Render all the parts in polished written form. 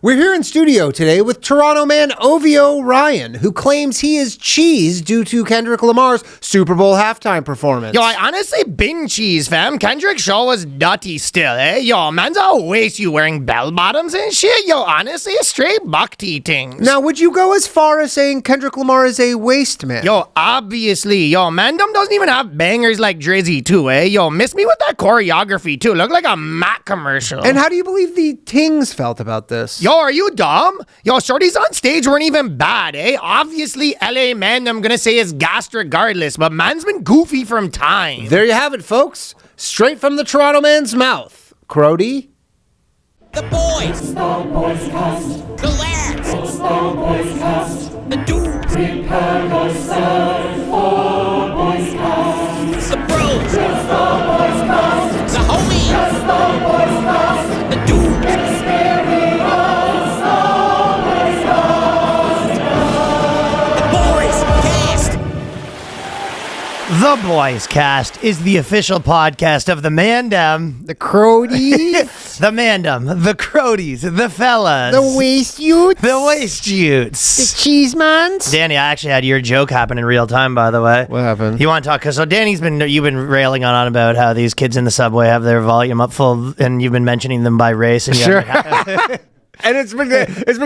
We're here in studio today with Toronto man Ovio Ryan, who claims he is cheese due to Kendrick Lamar's Super Bowl halftime performance. Yo, I honestly been cheese, fam. Kendrick show was nutty still, eh? Yo, man's always you wearing bell bottoms and shit. Yo, honestly, a straight buck tea things. Now, would you go as far as saying Kendrick Lamar is a waste man? Yo, obviously. Yo, Mando doesn't even have bangers like Drizzy too, eh? Yo, miss me with that choreography too. Look like a Mac commercial. And how do you believe the Tings felt about this? Yo, are you dumb? Yo, shorties on stage weren't even bad, eh? Obviously, LA man, I'm gonna say is gassed regardless, but man's been goofy from time. There you have it, folks. Straight from the Toronto man's mouth. Crody? The boys. It's the BOYSCAST. The lads. It's the BOYSCAST. The dudes. Prepare yourself for BOYSCAST. The bros. It's the BOYSCAST. The homies. It's the BOYSCAST. The dudes. Experience the BOYSCAST. The boys. Cast. The Boys Cast is the official podcast of the Mandem, The Crodies? the Mandem, the Crodies, the fellas, The Waste Youths? the Waste The Utes. Cheese Mans? Danny, I actually had your joke happen in real time, by the way. What happened? You want to talk? Cause so Danny's you've been railing on about how these kids in the subway have their volume up full, and you've been mentioning them by race. And Sure. And it's been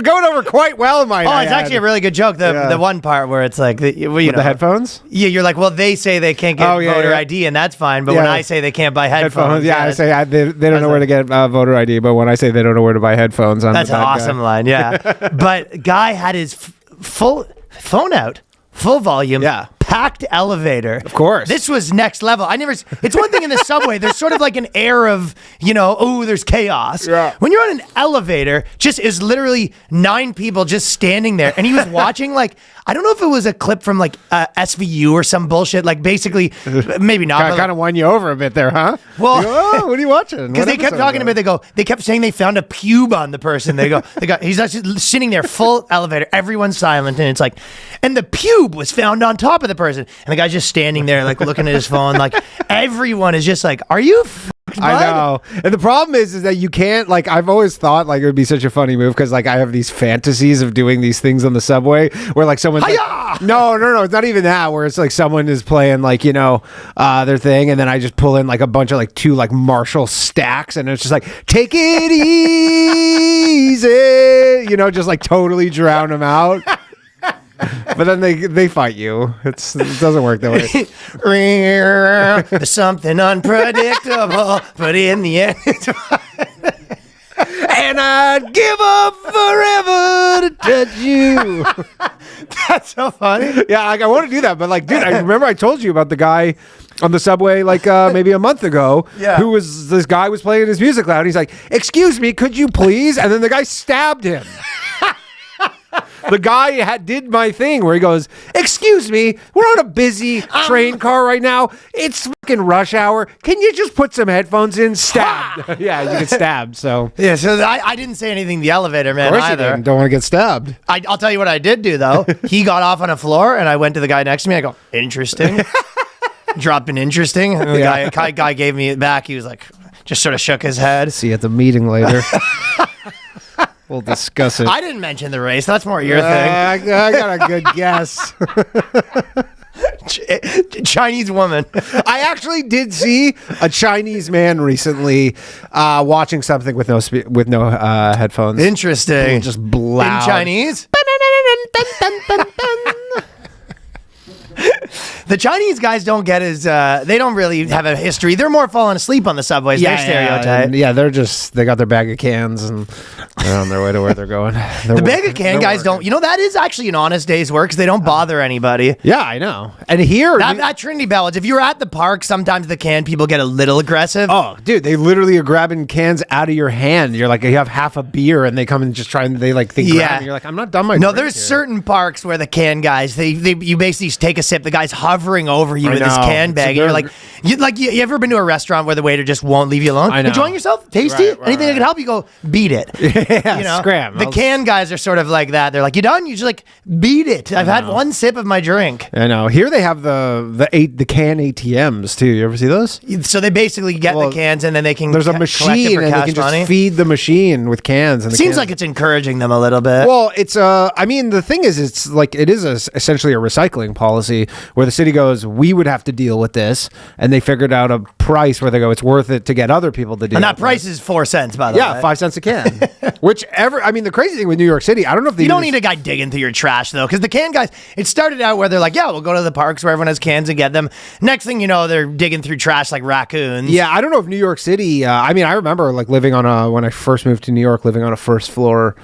going over quite well, my Oh, it's actually a really good joke. The one part where it's like, With the headphones? Yeah, you're like, well, they say they can't get voter ID, and that's fine. But when I say they can't buy headphones, Yeah, I say they don't know where to get voter ID, but when I say they don't know where to buy headphones, I'm that's the an bad awesome guy. line. Yeah, but guy had his full phone out, full volume, packed elevator. Of course. This was next level. It's one thing in the subway, there's sort of like an air of, there's chaos. Yeah. When you're on an elevator, just is literally 9 people just standing there. And he was watching I don't know if it was a clip from SVU or some bullshit. Like basically, maybe not. Kind of won you over a bit there, huh? Well, what are you watching? Because they kept talking about they kept saying they found a pube on the person. He's actually sitting there, full elevator, everyone's silent, and it's like, and the pube was found on top of the person, and the guy's just standing there, looking at his phone, everyone is just like, are you? I know. And the problem is that you can't, I've always thought, it would be such a funny move because, I have these fantasies of doing these things on the subway where, someone's no, it's not even that, where it's someone is playing, their thing, and then I just pull in, a bunch of, 2, Marshall stacks, and it's just take it easy, just, totally drown them out. But then they fight you. It doesn't work that way. There's something unpredictable, but in the end, it's fine. And I'd give up forever to touch you. That's so funny. Yeah, I want to do that, but dude, I remember I told you about the guy on the subway maybe a month ago. Yeah. This guy was playing his music loud. He's like, "Excuse me, could you please?" And then the guy stabbed him. The guy did my thing where he goes, "Excuse me, we're on a busy train car right now. It's fucking rush hour. Can you just put some headphones in?" Stabbed. Yeah, you get stabbed. So Yeah, so I didn't say anything to the elevator man of course either. you didn't. Don't want to get stabbed. I'll tell you what I did do though. He got off on a floor, and I went to the guy next to me. I go, interesting. Dropped an interesting. And the guy gave me it back. He was just sort of shook his head. See you at the meeting later. We'll discuss it. I didn't mention the race. That's more your thing. I got a good guess. Chinese woman. I actually did see a Chinese man recently watching something with no headphones. Interesting. Just loud. In Chinese? The Chinese guys don't get they don't really have a history. They're more falling asleep on the subways. They're stereotype. They got their bag of cans and they're on their way to where they're going. The bag of can guys don't, that is actually an honest day's work because they don't bother anybody. Yeah, I know. And here... That Trinity Bellage, if you're at the park, sometimes the can people get a little aggressive. Oh, dude, they literally are grabbing cans out of your hand. You're you have half a beer and they come and just try and they grab it. You're I'm not done my drink there's here. certain parks where the can guys, you basically take a sip, the guy's hovering hovering over you I with his know. can It's bag, and you're like, you ever been to a restaurant where the waiter just won't leave you alone? I know. Enjoying yourself? Tasty? Right, Anything that can help you? Go beat it. Yeah, You know, scram. the can guys are sort of like that. They're like, you done? You just like beat it. I've had one sip of my drink. I know. Here they have the can ATMs too. You ever see those? So they basically get the cans and then they can There's a collect it machine, for and they cash can just money. feed the machine with cans. And the Seems cans. like it's encouraging them a little bit. Well, it's I mean, the thing is, it's like it is essentially a recycling policy where the city goes, we would have to deal with this, and they figured out a price where they go, it's worth it to get other people to deal. And that with price it. is 4 cents, by the way. Yeah, 5 cents a can. Whichever. I mean, the crazy thing with New York City, I don't know if they You don't need a guy digging through your trash, though, because the can guys, it started out where they're like, yeah, we'll go to the parks where everyone has cans and get them. Next thing you know, they're digging through trash like raccoons. Yeah, I don't know if New York City. I mean, I remember like living on when I first moved to New York, living on a first floor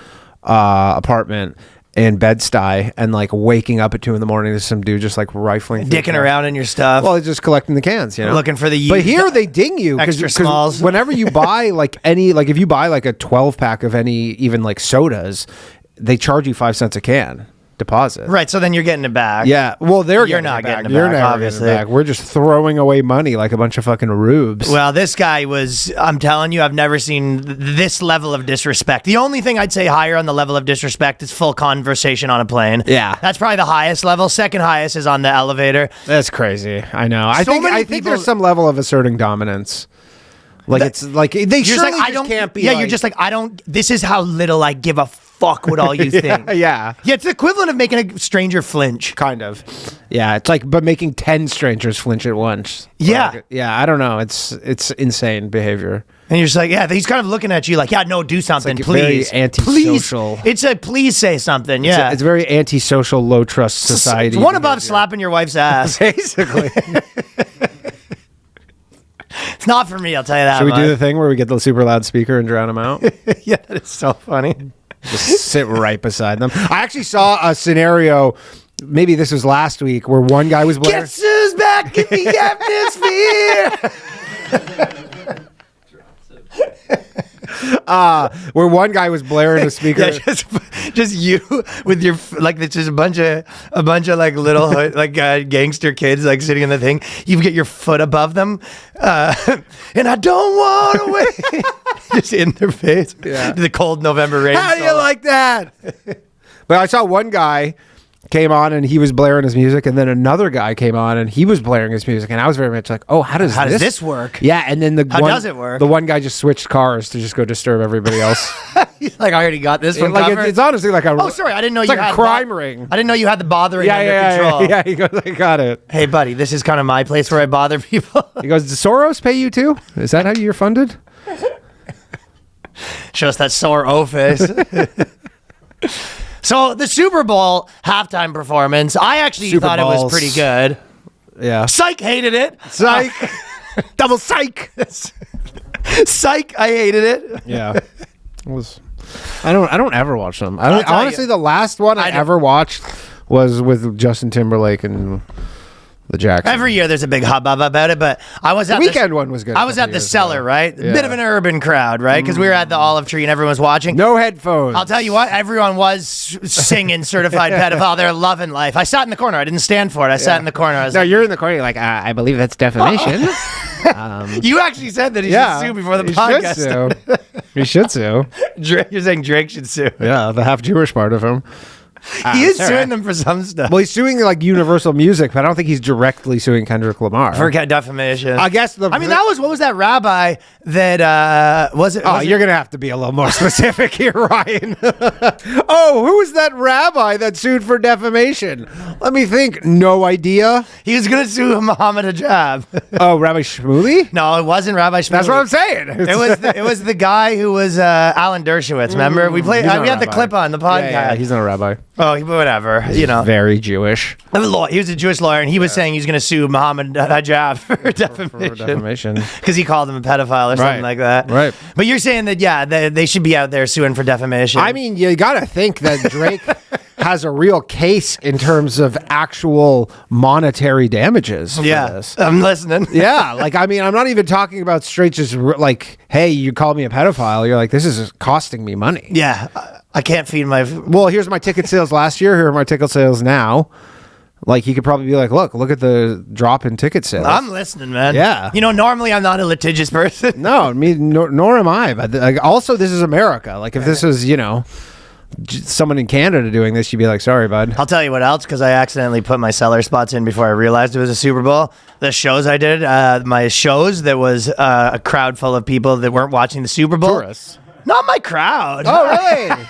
apartment in Bed-Stuy, and like waking up at 2 a.m. There's some dude just like rifling, through Dicking trash. around in your stuff. Well, just collecting the cans, you know, Looking for the But used here they ding you extra smalls. whenever you buy like any, like if you buy like a 12-pack of any, even like sodas, they charge you 5 cents a can deposit. Right, so then you're getting it back. Yeah, well, You're getting not it back. getting it You're back, never obviously. getting it back. We're just throwing away money like a bunch of fucking rubes. Well, this guy was, I'm telling you, I've never seen this level of disrespect. The only thing I'd say higher on the level of disrespect is full conversation on a plane. Yeah. That's probably the highest level. Second highest is on the elevator. That's crazy. I know. I So think many think people- there's some level of asserting dominance. Like it's like they You're just surely like, I just don't, can't be. yeah, like, you're just like, I don't, this is how little I give a fuck what all you think. yeah. Yeah, it's the equivalent of making a stranger flinch. Kind of. Yeah, it's like but making 10 strangers flinch at once. Yeah. Like, yeah, I don't know. It's insane behavior. And you're just like, yeah, he's kind of looking at you like, yeah, no, do something, like please. very antisocial. Please. It's a please say something, yeah. It's a very antisocial, low trust society. It's one above slapping your wife's ass. Basically. It's not for me, I'll tell you that Should we do much. the thing where we get the super loud speaker and drown them out? Yeah, that is so funny. Just sit right beside them. I actually saw a scenario, maybe this was last week, where one guy was blaring. Guess who's back in the atmosphere? Where one guy was blaring a speaker. Yeah, just you with your like it's just a bunch of like little like gangster kids like sitting in the thing. You get your foot above them, and I don't want to wait. Just in their face. Yeah. The cold November rain. How do you like that? But I saw one guy came on and he was blaring his music, and then another guy came on and he was blaring his music, and I was very much like, oh, how does this work? Yeah, and then How does it work? The one guy just switched cars to just go disturb everybody else. Like I already got this from like cover. it's honestly like a Oh, sorry, I didn't know it's you like had a crime that. ring. I didn't know you had the bothering under Yeah, control. yeah. He goes, I got it. Hey, buddy, this is kind of my place where I bother people. He goes, does Soros pay you too? Is that how you're funded? Show us that sore O face. So the Super Bowl halftime performance, I actually Super thought it Balls. was pretty good. Yeah. Psych hated it. Psych. Double psych. Psych, I hated it. Yeah. It was. I don't ever watch them. I'll tell Honestly, you. the last one I don't- ever watched was with Justin Timberlake and the Jacksons. Every year there's a big hubbub about it, but I was at The Weeknd one was good a I was couple at the years cellar, ago. right? Yeah. Bit of an urban crowd, right? Because we were at the Olive Tree and everyone was watching. No headphones. I'll tell you what, everyone was singing Certified Pedophile. They're loving life. I sat in the corner. I didn't stand for it. I sat in the corner. I was No, like, you're in the corner. You're like, I believe that's defamation. you actually said that he should sue before the he podcast should started. sue. He should sue. You're saying Drake should sue. Yeah, the half Jewish part of him. He is all suing right. them for some stuff. Well, he's suing like Universal Music, but I don't think he's directly suing Kendrick Lamar. For defamation. I guess I mean, that was, what was that rabbi that, was it? Oh, was it- you're going to have to be a little more specific here, Ryan. Oh, who was that rabbi that sued for defamation? Let me think. No idea. He was going to sue Muhammad Hijab. Oh, Rabbi Shmuley? No, it wasn't Rabbi Shmuel. That's what I'm saying. It was the guy who was Alan Dershowitz. Remember, we played. He's not We a had the rabbi. clip on the podcast. Yeah, he's not a rabbi. Oh, whatever. You know, Very Jewish. he was a Jewish lawyer, and he was saying he's going to sue Muhammad Hijab for For defamation defamation. because he called him a pedophile or something Right. like that. Right. But you're saying that they should be out there suing for defamation. I mean, you got to think that Drake has a real case in terms of actual monetary damages for yeah, this. I'm listening. Yeah, like, I mean, I'm not even talking about straight just like, hey, you call me a pedophile. You're like, this is costing me money. Yeah, I can't feed my. Well, here's my ticket sales last year. Here are my ticket sales now. Like he could probably be like, look at the drop in ticket sales. I'm listening, man. Yeah. You know, normally I'm not a litigious person. No, nor am I. But like, also, this is America. Like if this was, someone in Canada doing this, you'd be like, sorry, bud. I'll tell you what else, because I accidentally put my seller spots in before I realized it was a Super Bowl. The shows I did, my shows, there was a crowd full of people that weren't watching the Super Bowl. Tourists. Not my crowd. Oh, really?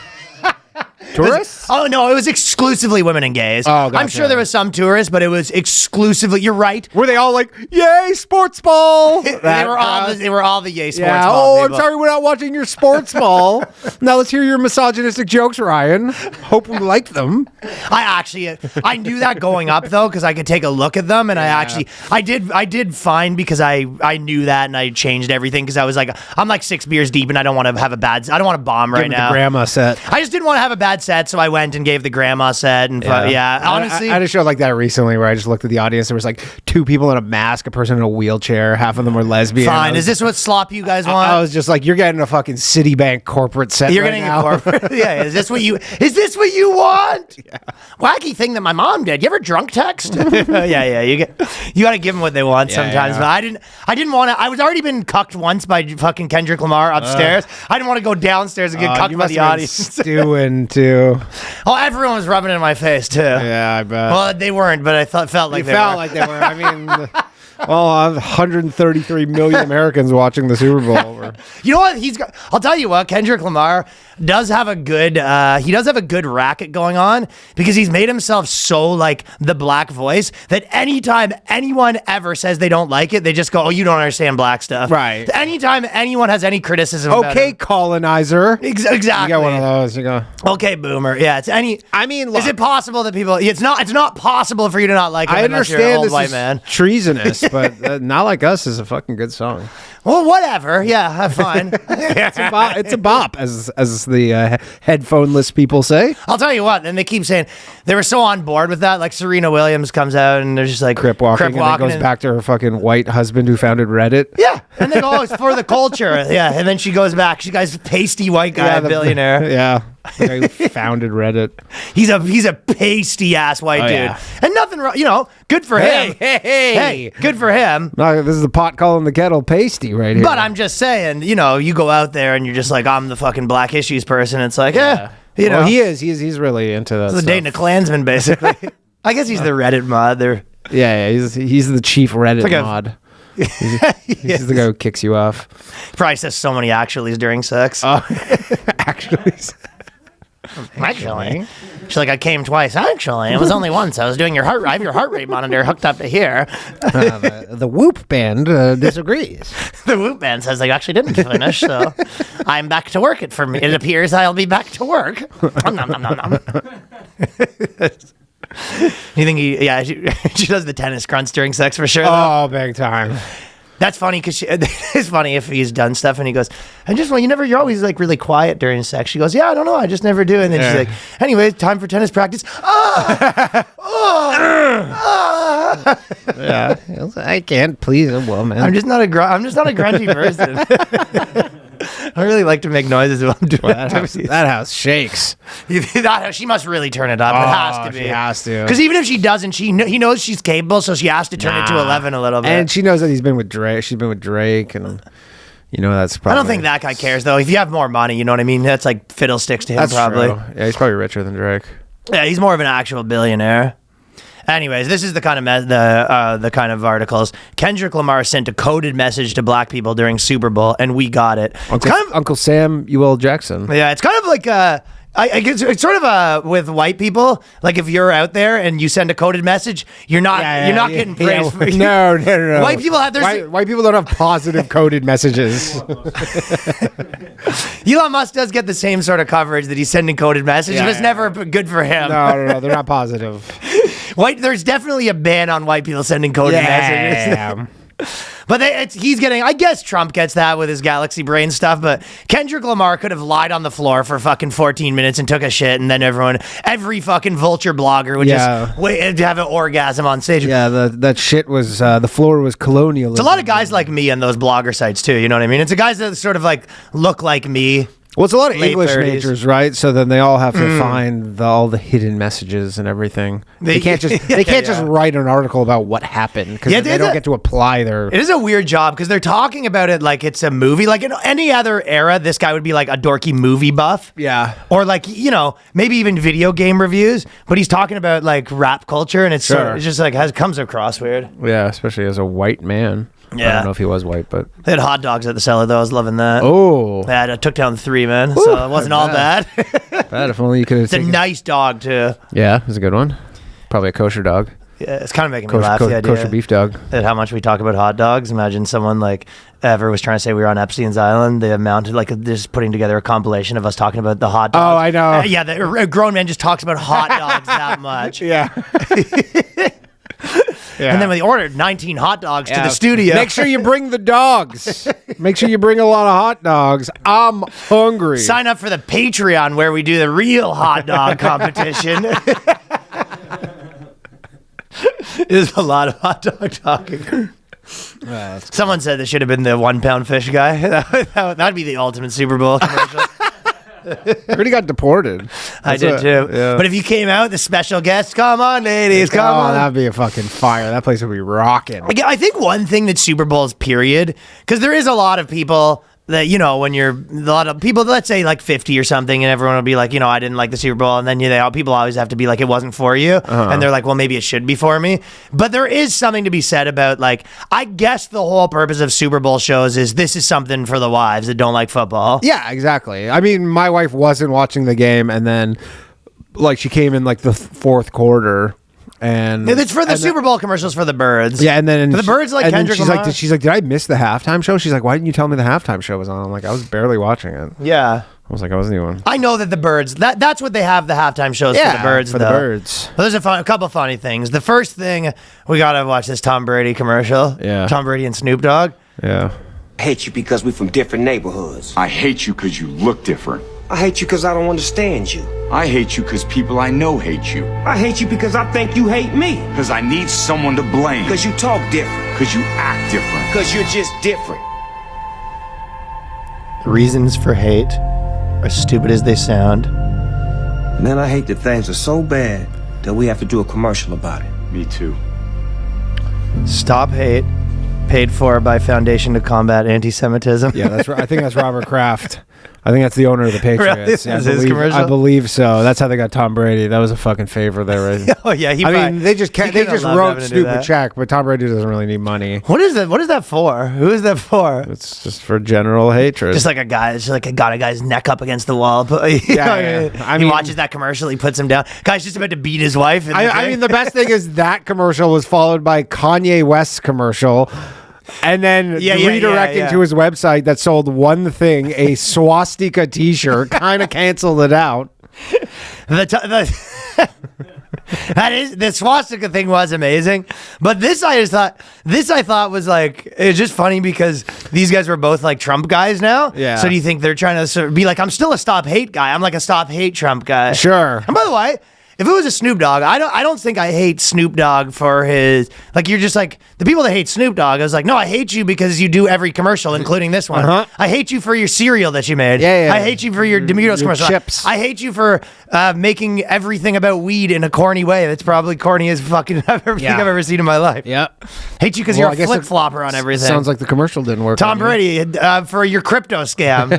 Tourists? Oh, no, it was exclusively women and gays. Oh, gotcha. I'm sure there was some tourists, but it was exclusively, you're right. Were they all like, yay, sports ball? They were all the yay sports Yeah. ball Oh, people. I'm sorry we're not watching your sports ball. Now let's hear your misogynistic jokes, Ryan. Hope we like them. I knew that going up though, because I could take a look at them, and I did fine because I knew that, and I changed everything because I was like, I'm like 6 beers deep, and I don't want to have I don't want to bomb right Give me now. the grandma set. I just didn't want to have a bad set, so I went and gave the grandma set, and honestly, I had a show like that recently where I just looked at the audience. There was like 2 people in a mask, a person in a wheelchair. Half of them were lesbian. fine. Is this what slop you guys want? I was just like, you're getting a fucking Citibank corporate set. You're right getting now. a corporate. Yeah, is this what you want? Yeah. Wacky thing that my mom did. You ever drunk text? yeah. You got to give them what they want sometimes. yeah. But I didn't want to. I was already been cucked once by fucking Kendrick Lamar upstairs. I didn't want to go downstairs and get cucked You by must the have been audience. stewing too. Oh, everyone was rubbing it in my face too. Yeah, I bet. Well, they weren't, but I felt like They they felt were. like they were. I mean, 133 million Americans watching the Super Bowl. You know what? I'll tell you what. Kendrick Lamar does have a good. He does have a good racket going on because he's made himself so like the black voice that anytime anyone ever says they don't like it, they just go, "Oh, you don't understand black stuff." Right. Anytime anyone has any criticism. about Okay, him, colonizer. exactly. You got one of those. You go. Okay, boomer. Yeah, it's any. I mean, is look, it possible that people? It's not possible for you to not like it. I unless you're an understand old this white is man. treasonous, but Not Like Us is a fucking good song. Well, whatever. Yeah, fine. It's a bop, as the headphoneless people say. I'll tell you what, and they keep saying they were so on board with that. Like Serena Williams comes out and they're just like Crip walking, and then goes back to her fucking white husband who founded Reddit. Yeah, and they go, "Oh, it's for the culture." Yeah, and then she goes back. She guy's pasty white guy, billionaire. Yeah, the guy who founded Reddit. He's a pasty ass white dude, yeah. and nothing wrong. You know, good for him. Hey, good for him. No, this is the pot calling the kettle pasty right here. But I'm just saying, you know, you go out there and you're just like, I'm the fucking black issues person. It's like, you know, well, he is. He's really into that. he's stuff. dating a Klansman, basically. I guess he's the Reddit mod. Yeah, he's the chief Reddit like mod. He's the guy who kicks you off. Probably says so many actuallys during sex. Actually. Actually, she's like, I came twice. Actually, it was only once. I was doing I have your heart rate monitor hooked up to here. The Whoop band disagrees. The Whoop man says they actually didn't finish, so I'm back to work. It appears I'll be back to work. Nom, nom, nom, nom, nom. You think she does the tennis grunts during sex for sure, though? Oh, big time. That's funny because it's funny if he's done stuff and he goes, you're always like really quiet during sex. She goes, yeah, I don't know, I just never do. And then she's like, anyway, time for tennis practice. Yeah, I can't please a woman. I'm just not a grungy person. I really like to make noises while I'm doing that house shakes. She must really turn it up. It has to be. She has to. Because even if she doesn't, he knows she's capable, so she has to turn it to 11 a little bit. And she knows that he's been with Drake. She's been with Drake, and that's probably. I don't think that guy cares though. If you have more money, you know what I mean. That's like fiddlesticks to him, That's probably. true. Yeah, he's probably richer than Drake. Yeah, he's more of an actual billionaire. Anyways, this is the kind of the kind of articles. Kendrick Lamar sent a coded message to black people during Super Bowl, and we got it. Uncle Samuel Jackson. Yeah, it's kind of like I guess it's sort of with white people. Like if you're out there and you send a coded message, you're not getting praised. For No. White people have white people don't have positive coded messages. Elon Musk does get the same sort of coverage that he's sending coded messages, but it's never good for him. No, they're not positive. There's definitely a ban on white people sending coded messages. But he's getting, I guess Trump gets that with his galaxy brain stuff, but Kendrick Lamar could have lied on the floor for fucking 14 minutes and took a shit, and then every fucking vulture blogger would just wait, have an orgasm on stage. Yeah, that shit was, the floor was colonialism. It's a lot of guys like me on those blogger sites too, you know what I mean? It's the guys that sort of like look like me. Well, it's a lot of late English 30s. majors, right? So then they all have to find all the hidden messages and everything. They can't just just write an article about what happened because they don't get to apply their. It is a weird job because they're talking about it like it's a movie. Like in any other era, this guy would be like a dorky movie buff. Yeah. Or like, maybe even video game reviews. But he's talking about like rap culture, and it's sort of, it's just like comes across weird. Yeah, especially as a white man. Yeah. I don't know if he was white, but They had hot dogs at the cellar though. I was loving that. oh, I took down 3, man. So it wasn't all bad. bad if only you could have. It's a nice dog too. Yeah, it's a good one. Probably a kosher dog. Yeah, it's kind of making me laugh. The idea Kosher beef dog. that how much we talk about hot dogs. Imagine someone like ever was trying to say we were on Epstein's Island. They amounted like just putting together a compilation of us talking about the hot dogs. Oh, I know. Yeah, a grown man just talks about hot dogs that much. Yeah. Yeah. And then we ordered 19 hot dogs to the studio. Make sure you bring the dogs. Make sure you bring a lot of hot dogs. I'm hungry. Sign up for the Patreon where we do the real hot dog competition. There's a lot of hot dog talking. Someone said this should have been the 1 pound fish guy. That'd be the ultimate Super Bowl commercial. I already got deported. I did too. Yeah. But if you came out, the special guest, come on, ladies, come on. That'd be a fucking fire. That place would be rocking. I think one thing that Super Bowls, period, because there is a lot of people that, when you're a lot of people, let's say like 50 or something, and everyone will be like, I didn't like the Super Bowl. And then people always have to be like, it wasn't for you. And they're like, well, maybe it should be for me. But there is something to be said about like, I guess the whole purpose of Super Bowl shows is this is something for the wives that don't like football. Yeah, exactly. I mean, my wife wasn't watching the game, and then like she came in like the fourth quarter. And it's for the Super Bowl commercials for the birds. Yeah, and then the birds like Kendrick Lamar. She's like, did I miss the halftime show? She's like, why didn't you tell me the halftime show was on? I'm like, I was barely watching it. Yeah. I was like, I wasn't even. I know that the birds. That's what they have the halftime shows for the birds. For though. the birds. But there's a couple funny things. The first thing, we gotta watch this Tom Brady commercial. Yeah. Tom Brady and Snoop Dogg. Yeah. I hate you because we're from different neighborhoods. I hate you because you look different. I hate you because I don't understand you. I hate you because people I know hate you. I hate you because I think you hate me. Because I need someone to blame. Because you talk different. Because you act different. Because you're just different. Reasons for hate are stupid as they sound. Man, I hate that things are so bad that we have to do a commercial about it. Me too. Stop hate. Paid for by Foundation to Combat Anti-Semitism. Yeah, I think that's Robert Kraft. I think that's the owner of the Patriots. Really? Yeah, Is his commercial? I believe so. That's how they got Tom Brady. That was a fucking favor there. Right? Oh yeah, they just wrote Snoop a check, but Tom Brady doesn't really need money. What is that? What is that for? Who is that for? It's just for general hatred. Just like a guy, got a guy's neck up against the wall. He watches that commercial, he puts him down. Guy's just about to beat his wife. I mean, the best thing is that commercial was followed by Kanye West's commercial. And then redirecting to his website that sold one thing, a swastika t-shirt, kind of canceled it out. The swastika thing was amazing, but this I thought was like, it was just funny because these guys were both like Trump guys now. Yeah. So do you think they're trying to sort of be like, I'm still a stop hate guy. I'm like a stop hate Trump guy. Sure. And by the way, if it was a Snoop Dogg, I don't think I hate Snoop Dogg for his, like, you're just like, the people that hate Snoop Dogg, I was like, no, I hate you because you do every commercial, including this one. I hate you for your cereal that you made. Yeah. I hate you for your Demitos commercial. Chips. I hate you for making everything about weed in a corny way. That's probably corny as fucking everything I've ever seen in my life. Yep. Hate you because you're a flip-flopper on everything. Sounds like the commercial didn't work. Tom Brady for your crypto scam.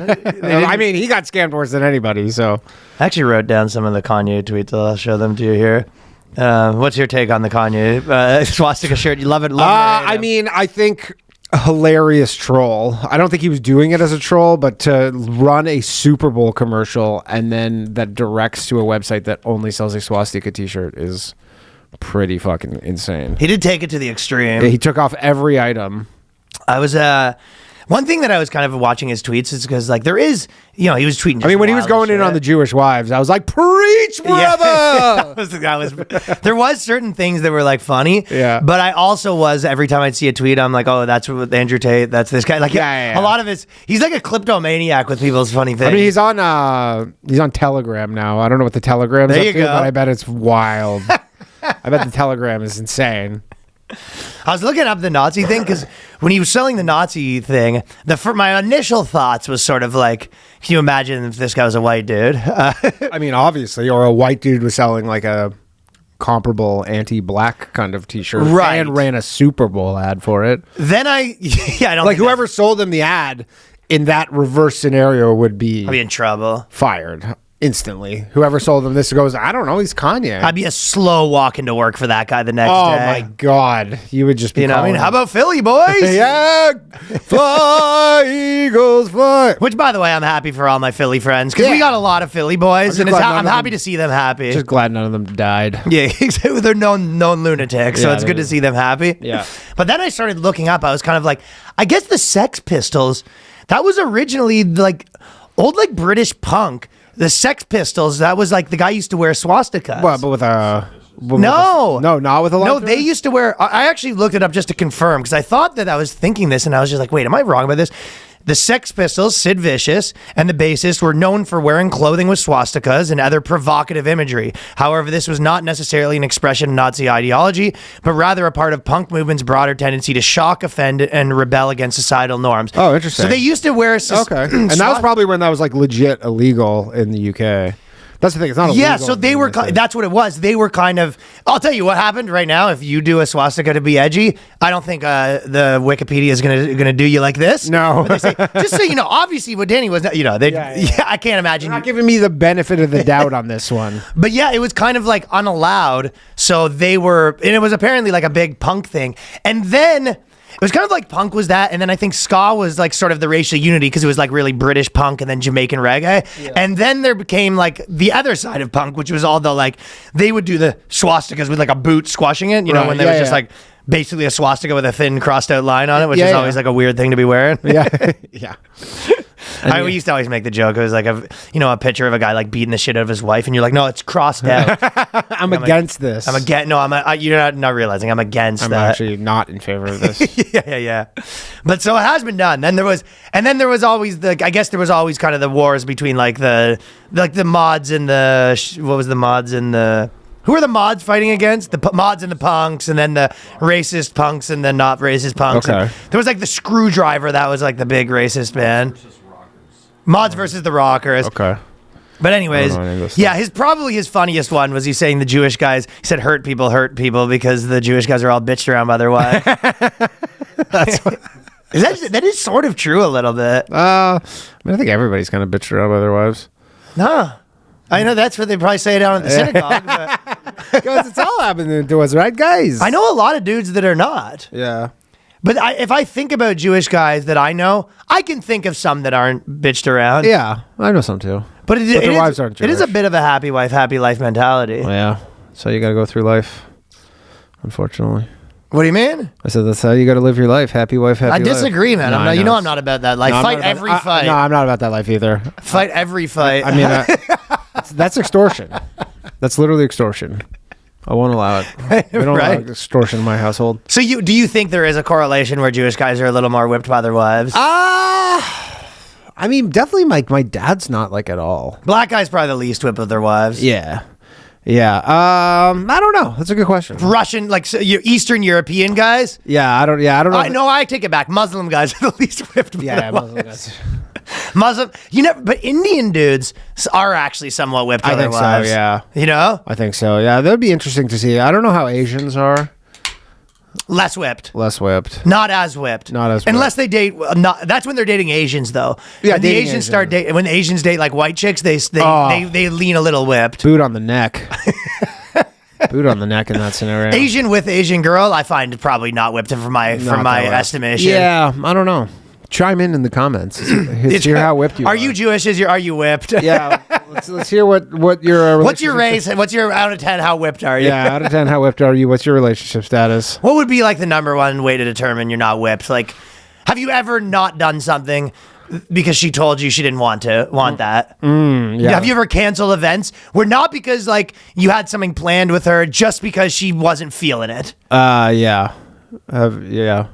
I mean, he got scammed worse than anybody, so. I actually wrote down some of the Kanye tweets. I'll show them to you here. What's your take on the Kanye swastika shirt? You love it? I mean, I think hilarious troll. I don't think he was doing it as a troll, but to run a Super Bowl commercial and then that directs to a website that only sells a swastika t-shirt is pretty fucking insane. He did take it to the extreme. Yeah, he took off every item. I was one thing that I was kind of watching his tweets is because like there is, he was tweeting. Just I mean, when he was going in on the Jewish wives, I was like, preach, brother. There was certain things that were like funny. Yeah. But I also was, every time I'd see a tweet, I'm like, oh, that's what Andrew Tate. That's this guy. Like a lot of he's like a kleptomaniac with people's funny things. I mean, he's on Telegram now. I don't know what the Telegram's There up you to, go. but I bet it's wild. I bet the Telegram is insane. I was looking up the Nazi thing because when he was selling the Nazi thing, my initial thoughts was sort of like, Can you imagine if this guy was a white dude? I mean, obviously, or a white dude was selling like a comparable anti-black kind of t-shirt, Right. and ran a Super Bowl ad for it. Then I don't Like think whoever sold them the ad in that reverse scenario would I'd be be in trouble. fired instantly. Whoever sold them this goes, I don't know, he's Kanye. I'd be a slow walk into work for that guy the next Oh day. my God. You would just be You know, what I mean, calling how about Philly boys? yeah, fly, Eagles, fly. Which, by the way, I'm happy for all my Philly friends because we Yeah. got a lot of Philly boys, just and glad none I'm of happy them- to see them happy. Just glad none of them died. Yeah, exactly. They're known lunatics, so Yeah, it's good they're- to see them happy. Yeah. But then I started looking up. I was kind of like, I guess the Sex Pistols, that was originally like old like British punk. The Sex Pistols, that was like the guy used to wear swastikas. What, but with a... No. No, not with a No, lighter? they used to wear. I actually looked it up just to confirm because I thought that I was thinking this, and I was just like, wait, am I wrong about this? The Sex Pistols, Sid Vicious, and the bassist were known for wearing clothing with swastikas and other provocative imagery. However, this was not necessarily an expression of Nazi ideology, but rather a part of punk movement's broader tendency to shock, offend, and rebel against societal norms. Oh, interesting. So they used to wear. Okay. And that was probably when that was like legit illegal in the UK. That's the thing. It's not illegal. Yeah, so they were. That's what it was. They were kind of. I'll tell you what happened right now. If you do a swastika to be edgy, I don't think the Wikipedia is gonna do you like this. No. But they say, just so you know, obviously what Danny was. You know, they. Yeah, I can't imagine. You're not giving me the benefit of the doubt on this one. But yeah, it was kind of like unallowed. So they were, and it was apparently like a big punk thing. And then it was kind of like punk was that, and then I think ska was like sort of the racial unity because it was like really British punk and then Jamaican reggae. Yeah. And then there became like the other side of punk, which was all the like they would do the swastikas with like a boot squashing it, you know, Right. when they Yeah, was just yeah. like basically a swastika with a thin crossed out line on it, which Yeah, is yeah. always like a weird thing to be wearing. Yeah. Yeah. We used to always make the joke. It was like a picture of a guy like beating the shit out of his wife, and you're like, no, it's crossed out. I'm against this. I'm against. No, you're not realizing I'm against I'm that. actually not in favor of this. yeah. But so it has been done. Then there was always I guess there was always kind of the wars between like the mods and what was the mods and the. Who are the mods fighting against? The mods and the punks, and then the racist punks and the not racist punks. Okay. And there was like the Screwdriver that was like the big racist band. Mods versus the Rockers. Okay. But anyways, I don't know any of this yeah, his funniest one was he saying the Jewish guys. He said hurt people because the Jewish guys are all bitched around by their wives. That is sort of true a little bit. I think everybody's kind of bitched around by their wives. No. I know that's what they probably say down at the synagogue. But Because it's all happening to us, right, guys? I know a lot of dudes that are not. Yeah. But if I think about Jewish guys that I know, I can think of some that aren't bitched around. Yeah, I know some too. But their wives aren't it is a Jewish. bit of a happy wife, happy life mentality. Yeah. So you got to go through life, unfortunately. What do you mean? I said that's how you got to live your life. Happy wife, happy I life. disagree, man. No, I'm I not, you know. know I'm not about that life. No, I'm Fight not about- every fight. No, I'm not about that life either. Fight every fight. I mean, that's extortion. That's literally extortion. I won't allow it. We don't Right. allow extortion in my household. So do you think there is a correlation where Jewish guys are a little more whipped by their wives? I mean, definitely my dad's not like at all. Black guys probably the least whipped with their wives. Yeah. Yeah. I don't know. That's a good question. Russian, like so Eastern European guys. Yeah, I don't know. No, I take it back. Muslim guys are the least whipped by Yeah, their Muslim wives. guys. Muslim, but Indian dudes are actually somewhat whipped by I their think so, wives. yeah. You know, I think so. Yeah, that would be interesting to see. I don't know how Asians are. less whipped. Less whipped. Not as whipped. Not as Unless they date. That's when they're dating Asians, though. Yeah, when the dating Asians start Asians. dating. When the Asians date like white chicks, they lean a little whipped. Boot on the neck. Boot on the neck in that scenario. Asian with Asian girl, I find probably not whipped from my Not that way. estimation. Yeah, I don't know. Chime in the comments. Let's hear how whipped you are. Are you Jewish? Are you whipped? Yeah, let's hear what your What's your relationship- race? What's your out of 10? How whipped are you? Yeah, out of 10, how whipped are you? What's your relationship status? What would be like the number one way to determine you're not whipped? Like, have you ever not done something because she told you she didn't want that? Yeah. Have you ever canceled events where not because like you had something planned with her, just because she wasn't feeling it? Yeah. Yeah.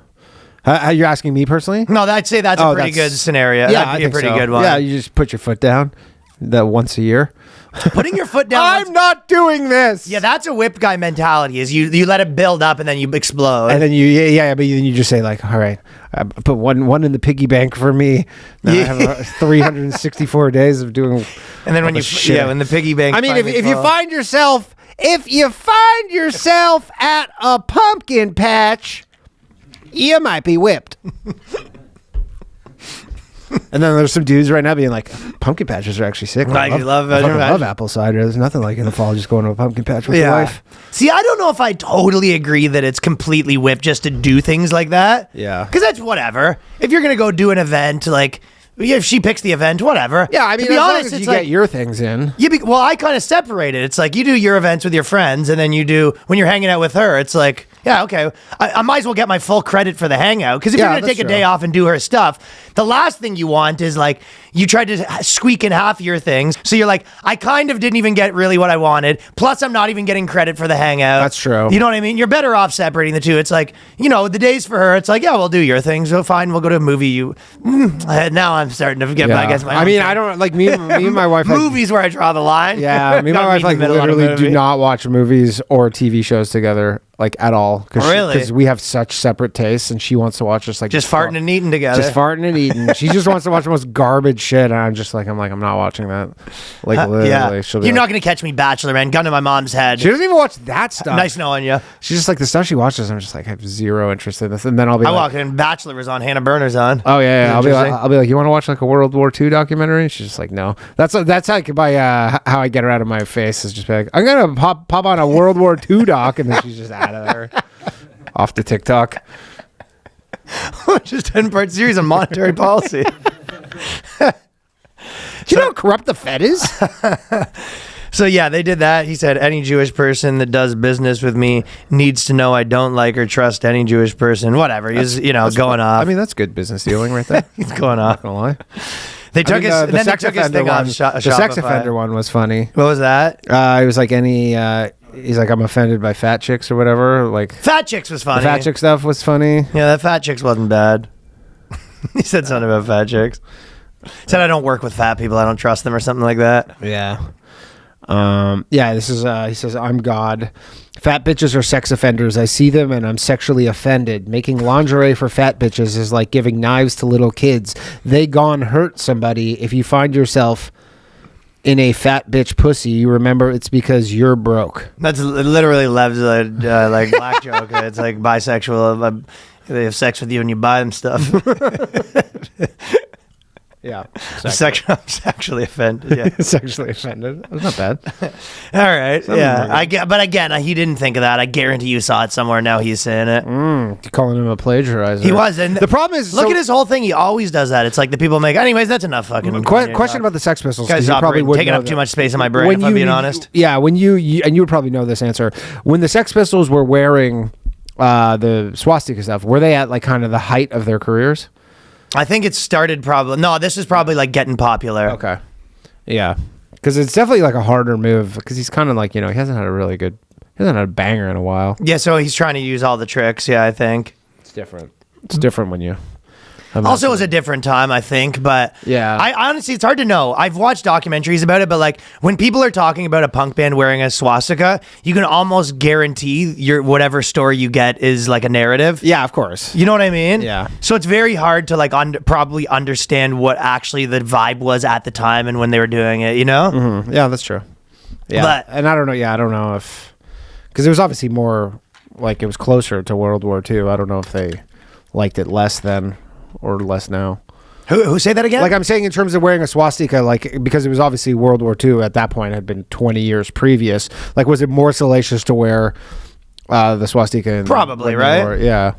You're asking me personally? No, I'd say that's a pretty good scenario. Yeah, That'd I be a think pretty so. good one. Yeah, you just put your foot down. that once a year. Putting your foot down. I'm not doing this. Yeah, that's a whip guy mentality. Is you let it build up and then you explode. And then but then you just say like, all right, I put one in the piggy bank for me. Now I have 364 days of doing. And then when when the piggy bank. I mean, if you find yourself at a pumpkin patch, you might be whipped. And then there's some dudes right now being like, pumpkin patches are actually sick. I love apple cider. There's nothing like in the fall just going to a pumpkin patch with your wife. See, I don't know if I totally agree that it's completely whipped just to do things like that. Yeah. Because that's whatever. If you're going to go do an event, like, if she picks the event, whatever. Yeah, I mean, to be as honest, long as it's you get your things in. Well, I kind of separate it. It's like you do your events with your friends, and then you do, when you're hanging out with her, it's like, yeah, okay, I might as well get my full credit for the hangout. Because if you're going to take a day off and do her stuff, the last thing you want is like, you tried to squeak in half of your things. So you're like, I kind of didn't even get really what I wanted. Plus, I'm not even getting credit for the hangout. That's true. You know what I mean? You're better off separating the two. It's like, the days for her, it's like, yeah, we'll do your things. So fine, we'll go to a movie. Now I'm starting to get back. I mean, I don't like me and my wife. Movies where I draw the line. Yeah, me and my wife like literally do not watch movies or TV shows together. Like at all. Really? Because we have such separate tastes, and she wants to watch just farting and eating together. Just farting and eating. She just wants to watch the most garbage shit, and I'm not watching that. Like literally, you're not gonna catch me, Bachelor, man. Gun to my mom's head. She doesn't even watch that stuff. Nice knowing you. She's just like the stuff she watches. I'm just like, I have zero interest in this, and then I'll be. I walk in, Bachelor was on, Hannah Burner's on. Oh yeah. I'll be like, you want to watch like a World War II documentary? And she's just like, no. That's like how I get her out of my face is just be like, I'm gonna pop on a World War II doc, and then she's just out of there. Off to TikTok. Just 10-part series on monetary policy. Do you know how corrupt the Fed is? So yeah, they did that. He said, any Jewish person that does business with me needs to know I don't like or trust any Jewish person. Whatever. He's going off. I mean, that's good business dealing right there. He's going off. Not gonna lie. They took his thing off. The sex offender one was funny. What was that? It was like he's like, I'm offended by fat chicks or whatever. Like fat chicks was funny. The fat chick stuff was funny. Yeah, that fat chicks wasn't bad. He said something about fat chicks. He said I don't work with fat people. I don't trust them or something like that. Yeah. This is he says, I'm God. Fat bitches are sex offenders. I see them and I'm sexually offended. Making lingerie for fat bitches is like giving knives to little kids. They gone hurt somebody. If you find yourself in a fat bitch pussy, you remember it's because you're broke. That's literally Lev's like black joke. It's like bisexual. They have sex with you and you buy them stuff. Yeah. I'm sexually offended. Yeah. Sexually offended. That's not bad. All right. But again, he didn't think of that. I guarantee you saw it somewhere. Now he's saying it. You're calling him a plagiarizer. He was. And the problem is, look at his whole thing. He always does that. It's like the people make. Anyways, that's enough fucking. Question about the Sex Pistols. Guys, you probably would taking up too much space in my brain. If I'm being honest. Yeah. When you and you would probably know this answer. When the Sex Pistols were wearing the swastika stuff, were they at like kind of the height of their careers? I think it started probably. No, this is probably like getting popular. Okay. Yeah. Because it's definitely like a harder move because he's kind of like, he hasn't had a banger in a while. Yeah, so he's trying to use all the tricks. Yeah, I think. It's different. It's different when you. Also, it was a different time, I think, but yeah, I honestly, it's hard to know. I've watched documentaries about it, but like when people are talking about a punk band wearing a swastika, you can almost guarantee your whatever story you get is like a narrative. Yeah, of course. You know what I mean? Yeah. So it's very hard to like probably understand what actually the vibe was at the time and when they were doing it. You know? Mm-hmm. Yeah, that's true. Yeah, and I don't know. Yeah, I don't know if because it was obviously more like it was closer to World War II. I don't know if they liked it less then. Or less now. Who say that again? Like I'm saying in terms of wearing a swastika, like because it was obviously World War II at that point had been 20 years previous. Like was it more salacious to wear the swastika? Probably, right? Yeah.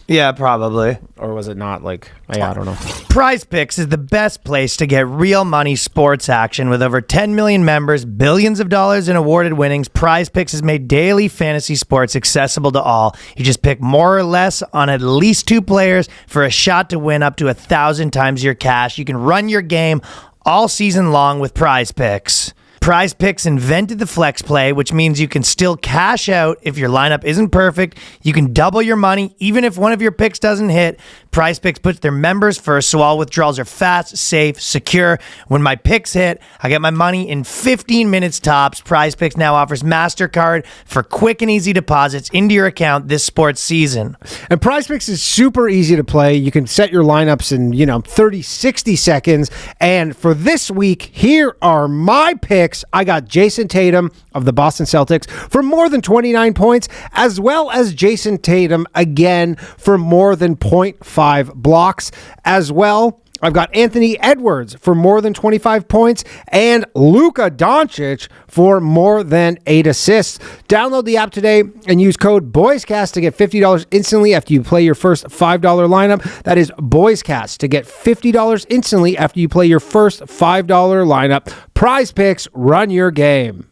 Yeah, probably. Or was it not like, I don't know. Prizepicks is the best place to get real money sports action with over 10 million members, billions of dollars in awarded winnings. Prizepicks has made daily fantasy sports accessible to all. You just pick more or less on at least 2 players for a shot to win up to 1,000 times your cash. You can run your game all season long with Prizepicks. Prizepicks invented the flex play, which means you can still cash out if your lineup isn't perfect. You can double your money even if one of your picks doesn't hit. Prizepicks puts their members first, so all withdrawals are fast, safe, secure. When my picks hit, I get my money in 15 minutes tops. Prizepicks now offers MasterCard for quick and easy deposits into your account this sports season. And Prizepicks is super easy to play. You can set your lineups in, 30, 60 seconds. And for this week, here are my picks. I got Jason Tatum of the Boston Celtics for more than 29 points, as well as Jason Tatum again for more than 0.5 blocks. As well, I've got Anthony Edwards for more than 25 points and Luka Doncic for more than 8 assists. Download the app today and use code BOYSCAST to get $50 instantly after you play your first $5 lineup. That is BOYSCAST to get $50 instantly after you play your first $5 lineup. Prizepicks, run your game.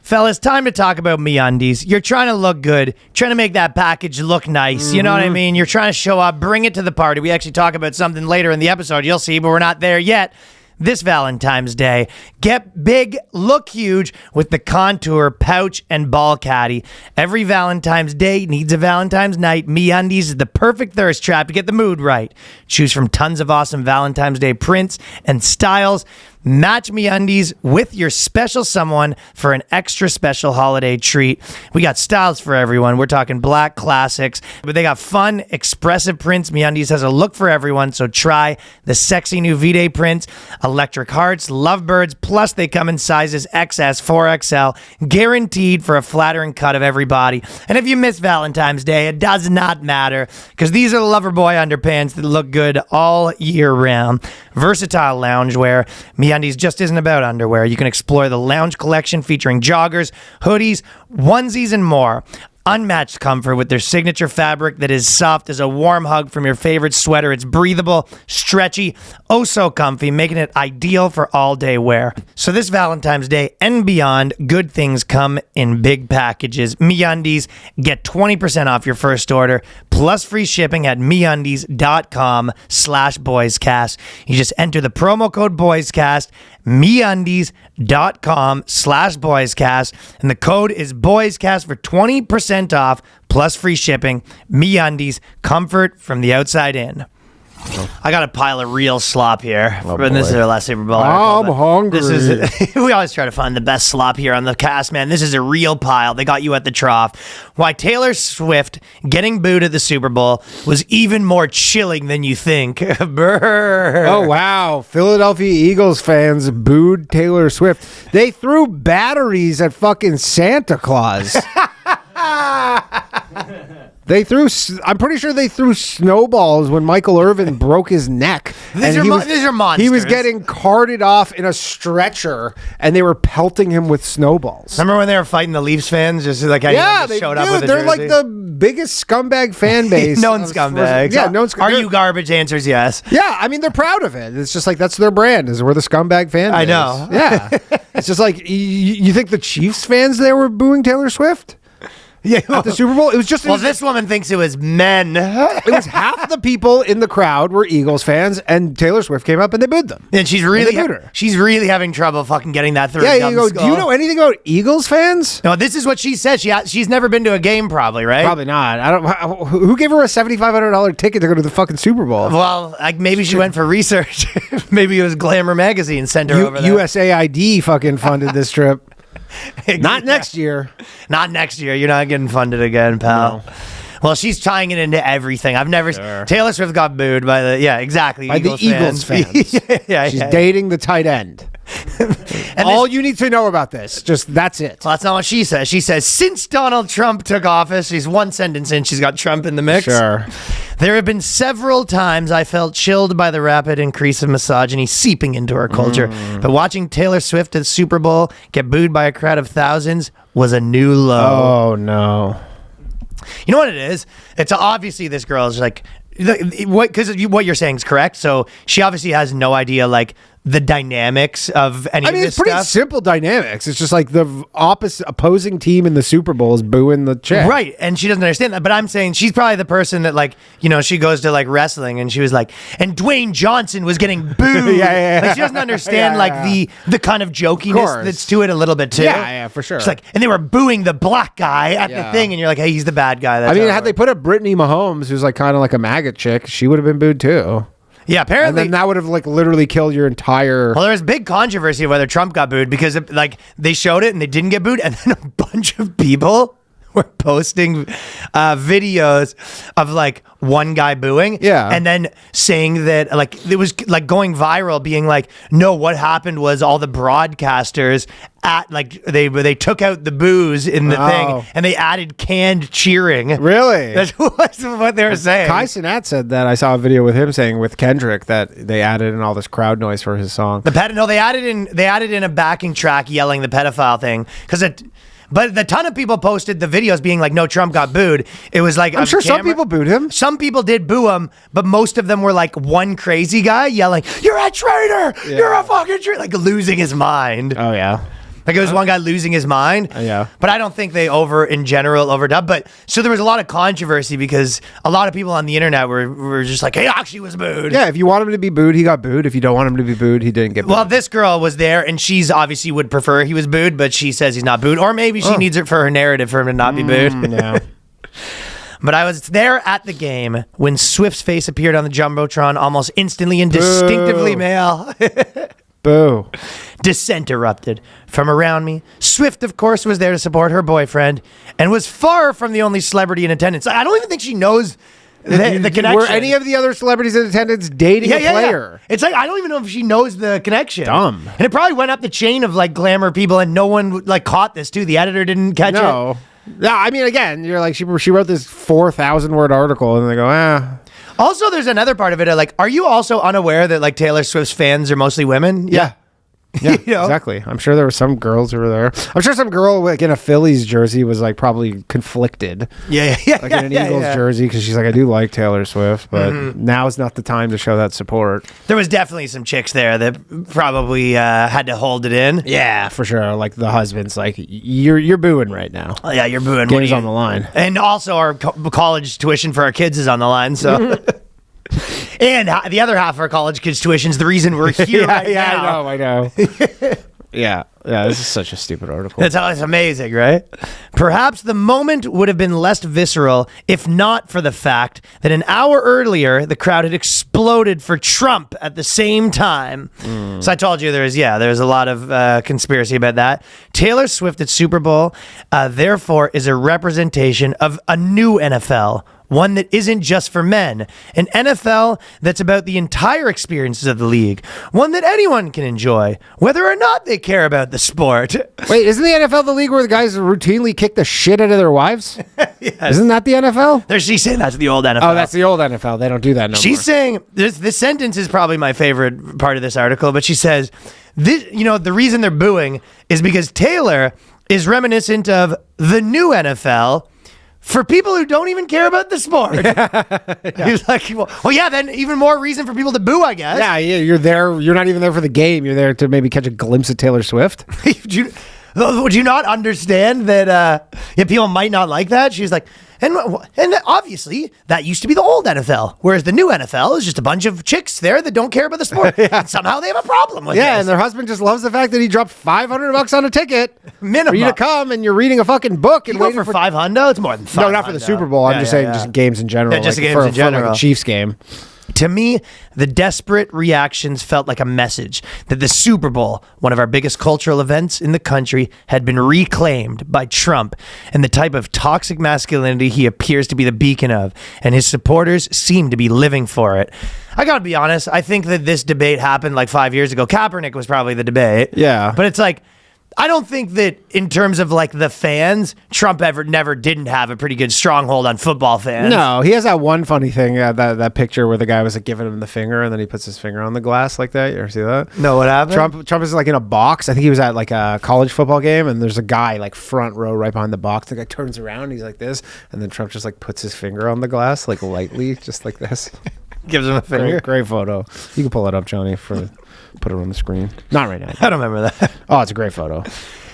Fellas, time to talk about Meundies. You're trying to look good, trying to make that package look nice. You know what I mean? You're trying to show up, bring it to the party. We actually talk about something later in the episode, you'll see, but we're not there yet. This Valentine's Day, get big, look huge with the Contour pouch and ball caddy. Every Valentine's Day needs a Valentine's night. Meundies is the perfect thirst trap to get the mood right. Choose from tons of awesome Valentine's Day prints and styles. Match Meundies with your special someone for an extra special holiday treat. We got styles for everyone. We're talking black classics, but they got fun, expressive prints. Meundies has a look for everyone, so try the sexy new V-Day prints, electric hearts, lovebirds, plus they come in sizes XS, 4XL, guaranteed for a flattering cut of every body. And if you miss Valentine's Day, it does not matter, because these are the lover boy underpants that look good all year round. Versatile loungewear. Meundies just isn't about underwear. You can explore the lounge collection featuring joggers, hoodies, onesies, and more. Unmatched comfort with their signature fabric that is soft as a warm hug from your favorite sweater. It's breathable, stretchy, oh so comfy, making it ideal for all-day wear. So this Valentine's Day and beyond, good things come in big packages. Meundies, get 20% off your first order, plus free shipping at meundies.com/boyscast. You just enter the promo code BOYSCAST, meundies.com/boyscast, and the code is BOYSCAST for 20% off plus free shipping. Meundies, comfort from the outside in. I got a pile of real slop here. This is our last Super Bowl. I'm hungry. We always try to find the best slop here on the cast, man. This is a real pile. They got you at the trough. Why Taylor Swift getting booed at the Super Bowl was even more chilling than you think. Brr. Oh, wow. Philadelphia Eagles fans booed Taylor Swift. They threw batteries at fucking Santa Claus. I'm pretty sure they threw snowballs when Michael Irvin broke his neck. These are monsters. He was getting carted off in a stretcher, and they were pelting him with snowballs. Remember when they were fighting the Leafs fans? Just like how you showed up with a they're jersey? like the biggest scumbag fan base. Known scumbags. Yeah, known scumbags. Are you garbage? Answers yes. Yeah, I mean, they're proud of it. It's just like, that's their brand, is we're the scumbag fan base. I know. Yeah. It's just like, you think the Chiefs fans there were booing Taylor Swift? Yeah, at the Super Bowl, it was just. This woman thinks it was men. It was half the people in the crowd were Eagles fans, and Taylor Swift came up and they booed them. And she's really having trouble fucking getting that through. Yeah, you go. Do you know anything about Eagles fans? No, this is what she said. She's never been to a game, probably, right? Probably not. I don't. Who gave her a $7,500 ticket to go to the fucking Super Bowl? Well, maybe she went for research. Maybe it was Glamour magazine sent her over there. USAID fucking funded this trip. Not next year. Not next year. You're not getting funded again, pal. No. Well, she's tying it into everything. I've never. Sure. Taylor Swift got booed by the exactly by Eagles the Eagles fans. She's dating the tight end. And all you need to know about this, just that's it. Well, that's not what she says. She says since Donald Trump took office, she's one sentence in, she's got Trump in the mix. Sure. There have been several times I felt chilled by the rapid increase of misogyny seeping into our culture. But watching Taylor Swift at the Super Bowl get booed by a crowd of thousands was a new low. Oh, no. You know what it is? It's obviously this girl is like, because what you're saying is correct. So she obviously has no idea, like, the dynamics of any I of mean, this it's pretty stuff. simple dynamics. It's just like the opposing team in the Super Bowl is booing the chick. Right, and she doesn't understand that. But I'm saying she's probably the person that, like, you know, she goes to like wrestling and she was like, and Dwayne Johnson was getting booed. Yeah. Like, she doesn't understand Yeah, like yeah. the kind of jokiness course. that's to it a little bit too. Yeah, for sure. She's like, and they were booing the black guy at the Yeah. thing, and you're like, hey, he's the bad guy. That's I mean, how it had they works. put up Brittany Mahomes, who's like kind of like a maggot chick, she would have been booed too. Yeah, And apparently. then that would have like literally killed your entire. Well, there was big controversy of whether Trump got booed because like they showed it and they didn't get booed, and then a bunch of people were posting videos of like one guy booing, Yeah. and then saying that like it was like going viral, being like, no, what happened was all the broadcasters at like they took out the boos in the Oh. thing and they added canned cheering. Really? That's what they were saying. Kai Cenat said that. I saw a video with him saying with Kendrick that they added in all this crowd noise for his song. They added in a backing track yelling the pedophile thing but the ton of people posted the videos being like, no, Trump got booed. It was like, I'm sure some people booed him. Some people did boo him, but most of them were like one crazy guy yelling, you're a traitor, you're a fucking traitor, like losing his mind. Oh yeah. Like it was one guy losing his mind. Yeah. But I don't think they overdub. But so there was a lot of controversy because a lot of people on the internet were just like, hey, actually was booed. Yeah, if you want him to be booed, he got booed. If you don't want him to be booed, he didn't get booed. Well, this girl was there, and she's obviously would prefer he was booed, but she says he's not booed. Or maybe she needs it for her narrative for him to not be booed. yeah. But I was there at the game when Swift's face appeared on the Jumbotron almost instantly and distinctively male. Boo. Dissent erupted from around me. Swift, of course, was there to support her boyfriend and was far from the only celebrity in attendance. I don't even think she knows the connection. Were any of the other celebrities in attendance dating a player? It's like, I don't even know if she knows the connection. Dumb. And it probably went up the chain of like glamour people and no one like caught this too. The editor didn't catch it. No. No, I mean, again, you're like, she wrote this 4,000 word article and they go, Also, there's another part of it. Like, are you also unaware that like Taylor Swift's fans are mostly women? Yeah. Yeah, You know? exactly. I'm sure there were some girls who were there. I'm sure some girl like in a Phillies jersey was like probably conflicted. Yeah. Like in an Eagles jersey because she's like, I do like Taylor Swift, but now is not the time to show that support. There was definitely some chicks there that probably had to hold it in. Yeah, for sure. Like the husband's like, you're booing right now. Oh, yeah, you're booing. Game's on the line. And also our college tuition for our kids is on the line, so... And the other half of our college kids' tuition is the reason we're here right now. I know. Yeah, this is such a stupid article. That's how it's amazing, right? Perhaps the moment would have been less visceral if not for the fact that an hour earlier, the crowd had exploded for Trump at the same time. So I told you there's a lot of conspiracy about that. Taylor Swift at Super Bowl, therefore, is a representation of a new NFL. One that isn't just for men. An NFL that's about the entire experiences of the league. One that anyone can enjoy, whether or not they care about the sport. Wait, isn't the NFL the league where the guys routinely kick the shit out of their wives? Yes. Isn't that the NFL? She's saying that's the old NFL. Oh, that's the old NFL. They don't do that no more. She's saying, this sentence is probably my favorite part of this article, but she says, the reason they're booing is because Taylor is reminiscent of the new NFL for people who don't even care about the sport. He's like, well, yeah, then even more reason for people to boo, I guess. Yeah, you're there. You're not even there for the game. You're there to maybe catch a glimpse of Taylor Swift. Would you not understand that people might not like that? She's like, and obviously that used to be the old NFL, whereas the new NFL is just a bunch of chicks there that don't care about the sport. And somehow they have a problem with it. Yeah, and their husband just loves the fact that he dropped $500 on a ticket Minimum. for you to come, and you're reading a fucking book and You go waiting for $500? It's more than $500. No, not for the Super Bowl. I'm just saying, just games in general. Yeah, just games for in general. like a Chiefs game. To me, the desperate reactions felt like a message that the Super Bowl, one of our biggest cultural events in the country, had been reclaimed by Trump and the type of toxic masculinity he appears to be the beacon of, and his supporters seem to be living for it. I gotta be honest, I think that this debate happened like 5 years ago. Kaepernick was probably the debate. Yeah. But it's like, I don't think that in terms of like the fans, Trump never didn't have a pretty good stronghold on football fans. No, he has that one funny thing, that picture where the guy was like giving him the finger and then he puts his finger on the glass like that. You ever see that? No, what happened? Trump is like in a box. I think he was at like a college football game and there's a guy like front row right behind the box. The guy turns around and he's like this, and then Trump just like puts his finger on the glass like lightly, just like this. Gives him a finger. Great photo. You can pull it up, Johnny, for Put it on the screen. Not right now. I don't remember that. Oh, it's a great photo.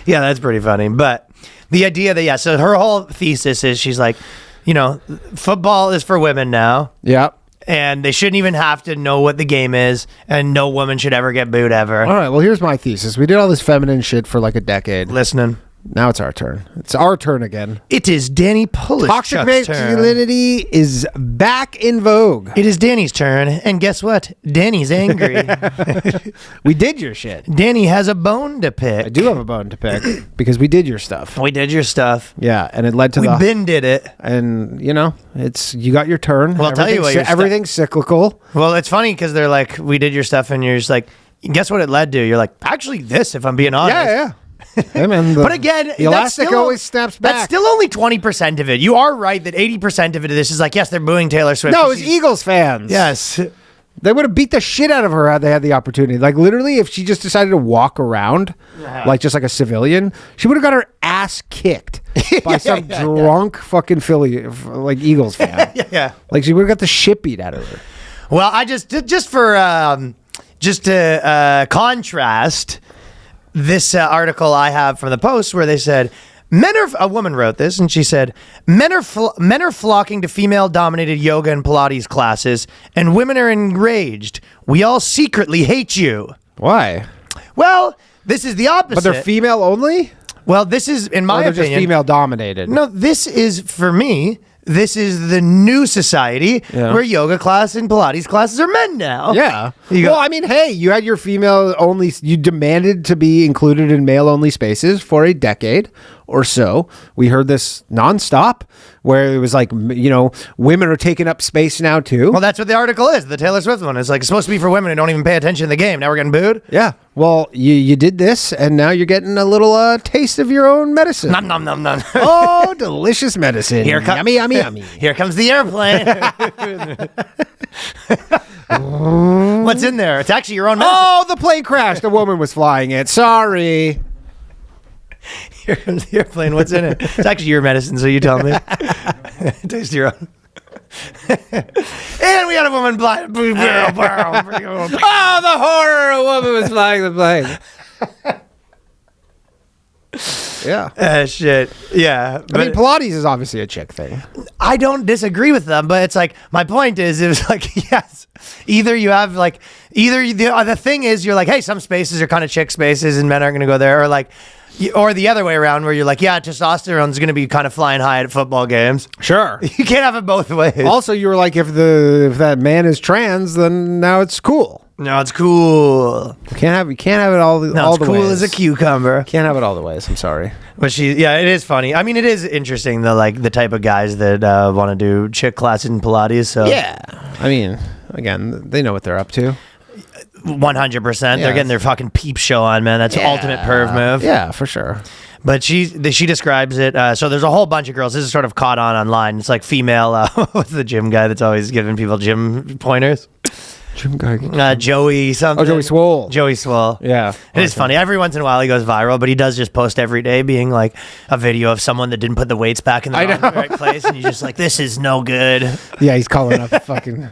Yeah, that's pretty funny. But the idea that, so her whole thesis is she's like, football is for women now. Yeah. And they shouldn't even have to know what the game is, and no woman should ever get booed ever. All right, well, here's my thesis. We did all this feminine shit for like a decade. Listening. Now it's our turn. It's our turn again. It is Danny Polishchuk's Toxic turn. masculinity is back in vogue. It is Danny's turn, and guess what? Danny's angry. We did your shit. Danny has a bone to pick. I do have a bone to pick because we did your stuff. We did your stuff. Yeah, and it led to We the... did it. And, it's... You got your turn. Well, I'll tell you what your everything's cyclical. Well, it's funny because they're like, we did your stuff, and you're just like, guess what it led to? You're like, actually this, if I'm being honest. Yeah. Hey, man, But again, the elastic always snaps back. That's still only 20% of it. You are right that 80% of it of this is like, yes, they're booing Taylor Swift. No, it's Eagles fans. Yes. They would have beat the shit out of her had they had the opportunity. Like, literally, if she just decided to walk around, just like a civilian, she would have got her ass kicked by some drunk fucking Philly, like, Eagles fan. Yeah. Like, she would have got the shit beat out of her. Well, I just to contrast this article I have from the Post where they said, a woman wrote this, and she said, men are flocking to female-dominated yoga and Pilates classes, and women are enraged. We all secretly hate you. Why? Well, this is the opposite. But they're female only? Well, this is, in my they're opinion, just female dominated. No, this is, for me, this is the new society where yoga class and Pilates classes are men now. Yeah. Well, I mean, hey, you had your female only, you demanded to be included in male only spaces for a decade or so. We heard this nonstop where it was like, women are taking up space now too. Well, that's what the article is. The Taylor Swift one. It's like, it's supposed to be for women who don't even pay attention to the game. Now we're getting booed. Yeah. Well, you did this, and now you're getting a little taste of your own medicine. Nom, nom, nom, nom. Oh, delicious medicine. Yummy, yummy, yummy. Here comes the airplane. What's in there? It's actually your own medicine. Oh, the plane crashed. A woman was flying it. Sorry. Here comes the airplane. What's in it? It's actually your medicine, so you tell me. Taste your own. And we had a woman blind. Oh, the horror! A woman was flying the plane. Yeah. Shit. Yeah. I mean, Pilates is obviously a chick thing. I don't disagree with them, but it's like, my point is, it was like, yes, either you have like, the thing is, you're like, hey, some spaces are kind of chick spaces and men aren't going to go there, or like, or the other way around where you're like, yeah, testosterone's going to be kind of flying high at football games. Sure. You can't have it both ways. Also, you were like, if that man is trans, then now it's cool. No, it's cool. You can't have it all the No, it's cool ways. as a cucumber. Can't have it all the ways. I'm sorry. But it is funny. I mean, it is interesting, the type of guys that want to do chick classes in Pilates. So yeah. I mean, again, they know what they're up to. 100%. They're getting their fucking peep show on, man. That's ultimate perv move. Yeah, for sure. But she describes it. So there's a whole bunch of girls. This is sort of caught on online. It's like female. What's the gym guy that's always giving people gym pointers? Gym guy. Joey something. Oh, Joey Swole. Joey Swole. Yeah. It is funny. Every once in a while he goes viral, but he does just post every day being like a video of someone that didn't put the weights back in the right place. And you're just like, this is no good. Yeah, he's calling up fucking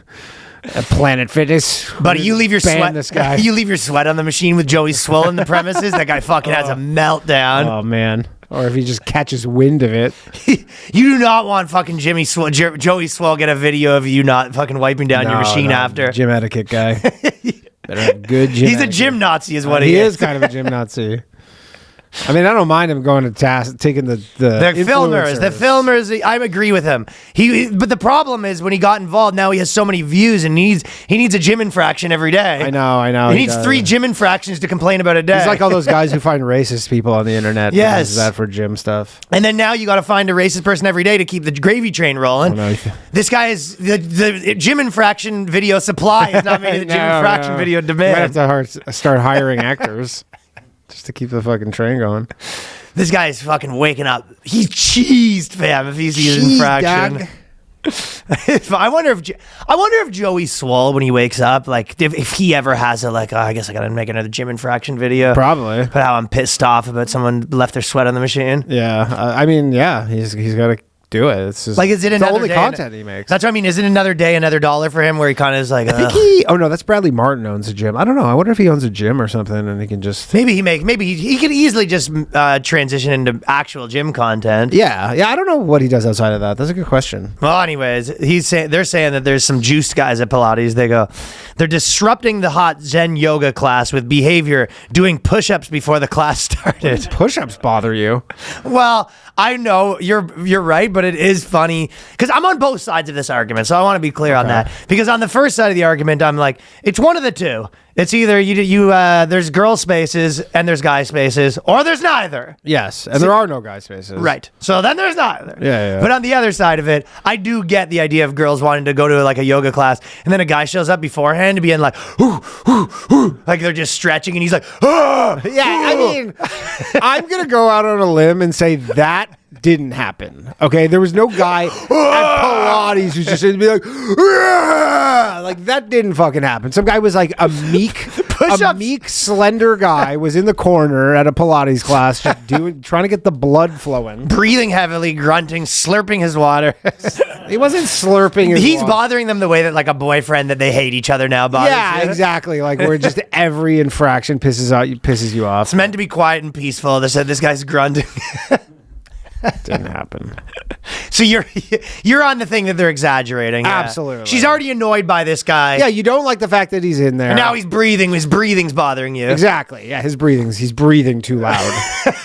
Planet Fitness. But you leave your sweat. This guy. You leave your sweat on the machine with Joey Swole in the premises. That guy fucking has a meltdown. Oh man. Or if he just catches wind of it. You do not want fucking Joey Swole get a video of you not fucking wiping down your machine after. Gym etiquette guy. Better have good gym He's etiquette. a gym Nazi is what he he is kind of a gym Nazi. I mean, I don't mind him going to task, taking the filmers. The filmers, I agree with him. But the problem is when he got involved, now he has so many views and he needs a gym infraction every day. I know. He needs 3 gym infractions to complain about a day. He's like all those guys who find racist people on the internet. Yes. Because of that for gym stuff. And then now you got to find a racist person every day to keep the gravy train rolling. This guy is the gym infraction video supply is not making the gym infraction video demand. You might have to start hiring actors. Just to keep the fucking train going. This guy is fucking waking up. He's cheesed, fam, if he sees an infraction. I wonder if Joey Swole, when he wakes up, like if he ever has I guess I gotta make another gym infraction video. Probably. But how I'm pissed off about someone left their sweat on the machine. Yeah. I mean, yeah, he's got to do it. It's just, Like, is it it's the another only day content he makes. That's what I mean. Is it another day, another dollar for him where he kind of is like, I think oh no, that's Bradley Martin owns a gym. I don't know. I wonder if he owns a gym or something and he can just. maybe he could easily just transition into actual gym content. Yeah. I don't know what he does outside of that. That's a good question. Well, anyways, they're saying that there's some juiced guys at Pilates. They're disrupting the hot Zen yoga class with behavior, doing push-ups before the class started. Push-ups bother you? Well, I know you're right, but it is funny because I'm on both sides of this argument, so I want to be clear on that. Because on the first side of the argument, I'm like, it's one of the two. It's either you there's girl spaces and there's guy spaces, or there's neither. Yes, and there are no guy spaces. Right. So then there's neither. Yeah. But on the other side of it, I do get the idea of girls wanting to go to like a yoga class, and then a guy shows up beforehand to be in like, like they're just stretching, and he's like, Yeah, I mean, I'm going to go out on a limb and say that didn't happen. Okay, there was no guy at Pilates who's just going to be like that didn't fucking happen. Some guy was like a meek, slender guy was in the corner at a Pilates class, just trying to get the blood flowing, breathing heavily, grunting, slurping his water. He wasn't slurping. He's bothering them the way that like a boyfriend that they hate each other now bothers. Yeah, you. exactly. Like where just every infraction pisses you off. It's meant to be quiet and peaceful. They said this guy's grunting. Didn't happen. So you're on the thing that they're exaggerating. Yeah. Absolutely. She's already annoyed by this guy. Yeah, you don't like the fact that he's in there. And now he's breathing. His breathing's bothering you. Exactly. Yeah, he's breathing too loud.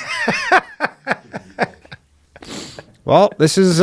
Well, this is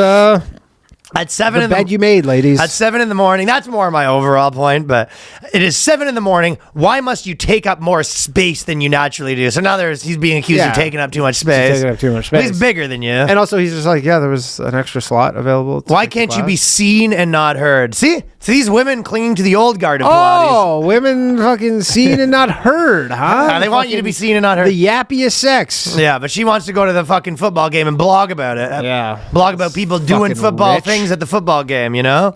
at 7 the in the bed you made, ladies. At 7 in the morning. That's more my overall point, but it is 7 in the morning. Why must you take up more space than you naturally do? So now he's being accused of taking up too much space. Taking up too much space. He's bigger than you. And also, he's just like, yeah, there was an extra slot available. Why can't you be seen and not heard? See these women clinging to the old guard of Pilates. Oh, women fucking seen and not heard, huh? They want you to be seen and not heard. The yappiest sex. Yeah, but she wants to go to the fucking football game and blog about it. Yeah. Blog about people doing football rich. things at the football game, you know?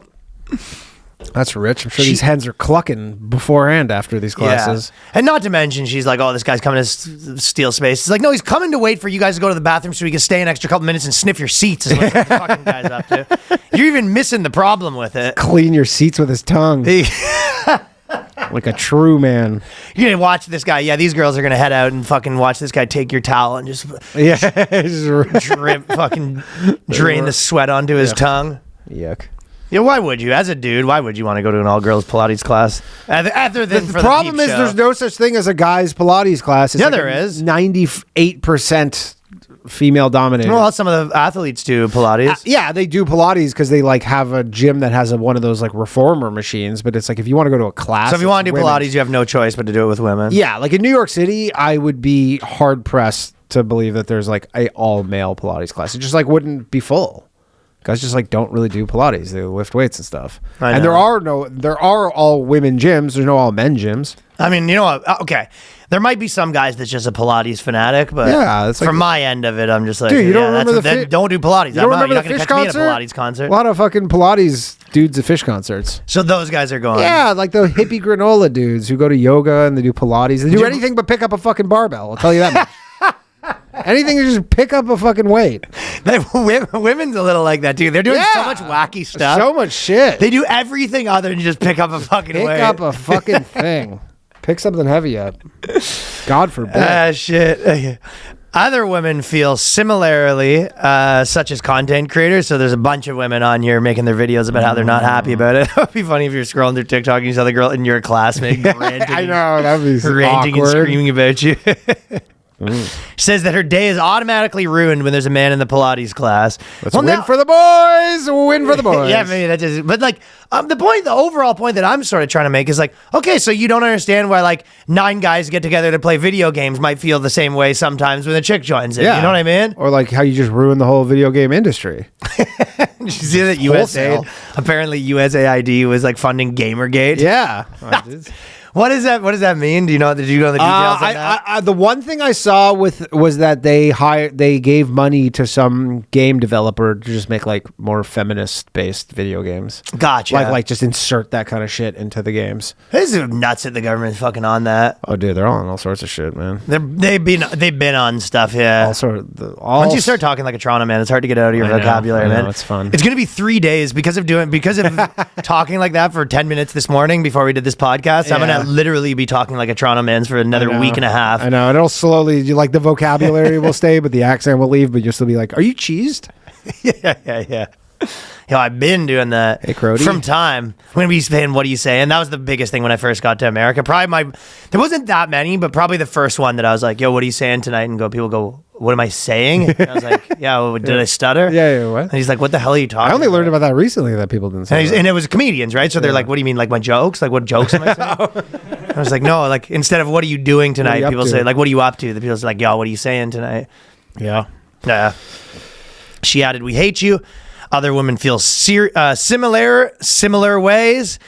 That's rich. I'm sure these hens are clucking beforehand after these classes. Yeah. And not to mention, she's like, oh, this guy's coming to steal space. It's like, no, he's coming to wait for you guys to go to the bathroom so he can stay an extra couple minutes and sniff your seats is what the fucking guy's up to. You're even missing the problem with it. Clean your seats with his tongue. Like a true man. You're going to watch this guy. Yeah, these girls are going to head out and fucking watch this guy take your towel and just fucking drain the sweat onto his tongue. Yuck. Yeah, why would you? As a dude, why would you want to go to an all-girls Pilates class? Other than The problem is there's no such thing as a guy's Pilates class. It's there is. 98% female dominated. Well, some of the athletes do Pilates. Yeah, they do Pilates because they like have a gym that has one of those like reformer machines. But it's like if you want to go to a class, So if you want to do women's. Pilates, you have no choice but to do it with women. Yeah, like in New York City, I would be hard pressed to believe that there's like a all male Pilates class. It just like wouldn't be full. Guys just like don't really do Pilates. They lift weights and stuff. And there are all women gyms. There's no all men gyms. I mean, you know what? Okay. There might be some guys that's just a Pilates fanatic, but yeah, it's like, from my end of it, I'm just like, dude, you don't remember don't do Pilates. You don't remember you're the not Fish catch concert? Me at a Pilates concert. A lot of fucking Pilates dudes at Fish concerts. So those guys are going. Yeah, like the hippie granola dudes who go to yoga and they do Pilates. They do anything but pick up a fucking barbell. I'll tell you that much. Anything to just pick up a fucking weight. Women's a little like that too. They're doing so much wacky stuff. So much shit. They do everything other than just pick up a fucking weight. Pick up a fucking thing. Pick something heavy up. God forbid. Shit. Other women feel similarly, such as content creators. So there's a bunch of women on here making their videos about how they're not happy about it. It would be funny if you're scrolling through TikTok and you saw the girl in your classmate ranting. I know, that'd be ranting awkward. and screaming about you. Says that her day is automatically ruined when there's a man in the Pilates class. Let's win for the boys. Win for the boys. Yeah, maybe that just. But like, the overall point that I'm sort of trying to make is like, okay, so you don't understand why like 9 guys get together to play video games might feel the same way sometimes when a chick joins in. Yeah. You know what I mean? Or like how you just ruined the whole video game industry. Did you see that USAID? Apparently USAID was like funding Gamergate. Yeah. What is that? What does that mean? Do you know? Did you know the details on that? The one thing I saw was that they gave money to some game developer to just make like more feminist based video games. Gotcha. Like just insert that kind of shit into the games. This is nuts that the government's fucking on that. Oh, dude, they're all on all sorts of shit, man. They've been on stuff. Yeah. Once you start talking like a Toronto man, it's hard to get out of your vocabulary, man. It's fun. It's gonna be 3 days because of talking like that for 10 minutes this morning before we did this podcast. I'm gonna literally be talking like a Toronto man's for another week and a half. I know. It'll slowly, the vocabulary will stay, but the accent will leave, but you'll still be like, are you cheesed? Yeah. I've been doing that from time. When we saying, what are you saying? That was the biggest thing when I first got to America. There wasn't that many, but probably the first one that I was like, yo, what are you saying tonight? And people go, what am I saying? And I was like, yeah, well, did I stutter? Yeah, what? And he's like, what the hell are you talking about? I only learned about that recently, that people didn't say and it was comedians, right? So they're like, what do you mean, like my jokes? Like, what jokes am I saying? I was like, no, like, instead of what are you doing tonight, people say, like, what are you up to? The people say, like, yo, what are you saying tonight? Yeah. She added, we hate you. Other women feel similar ways.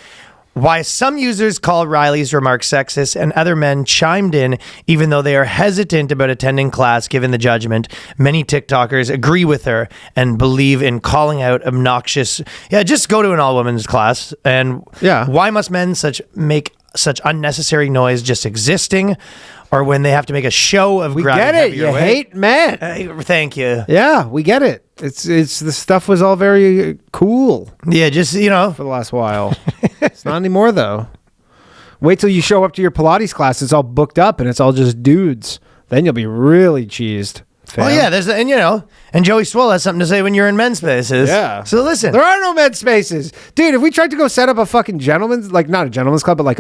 Why some users call Riley's remarks sexist and other men chimed in even though they are hesitant about attending class given the judgment. Many TikTokers agree with her and believe in calling out obnoxious. Yeah, just go to an all-women's class. And why must men make such unnecessary noise just existing? Or when they have to make a show of grabbing get it. You hate men. Thank you. Yeah, we get it. It's the stuff was all very cool. Yeah, just for the last while. It's not anymore though. Wait till you show up to your Pilates class. It's all booked up and it's all just dudes. Then you'll be really cheesed. Fam. Oh yeah, and Joey Swole has something to say when you're in men's spaces. Yeah. So listen, there are no men's spaces, dude. If we tried to go set up a fucking gentleman's, like not a gentleman's club, but like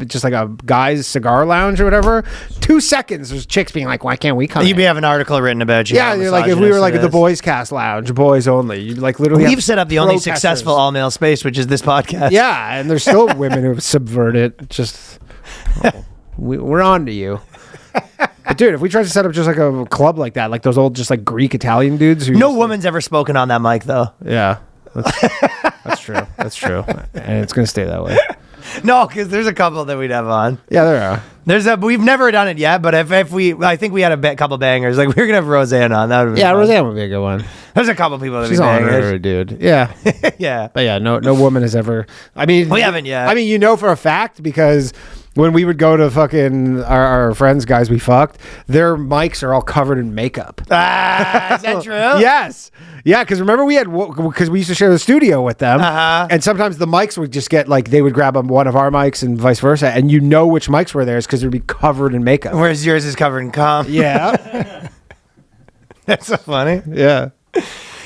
just like a guy's cigar lounge or whatever, 2 seconds there's chicks being like, why can't we come? You'd be have an article written about you. Yeah, you're like if we were like at the BOYSCAST lounge, boys only. You'd like literally. We've set up the only successful all male space, which is this podcast. Yeah, and there's still women who subvert it. Just we're on to you. But dude, if we tried to set up just like a club like that, like those old just like Greek Italian dudes who no woman's ever spoken on that mic though. Yeah. That's true. That's true. And it's gonna stay that way. No, because there's a couple that we'd have on. Yeah, there are. We've never done it yet, but if I think we had a couple bangers. Like we were gonna have Roseanne on. That would be fun. Roseanne would be a good one. There's a couple people that she's on her, dude. Yeah. Yeah. But yeah, no woman has ever. I mean, we haven't yet. I mean, for a fact because when we would go to fucking our friends, guys we fucked, their mics are all covered in makeup. Is that true? Yes. Yeah, because remember we used to share the studio with them, and sometimes the mics would just get like they would grab one of our mics and vice versa, and you know which mics were theirs because they'd be covered in makeup. Whereas yours is covered in cum. Yeah. That's so funny. Yeah.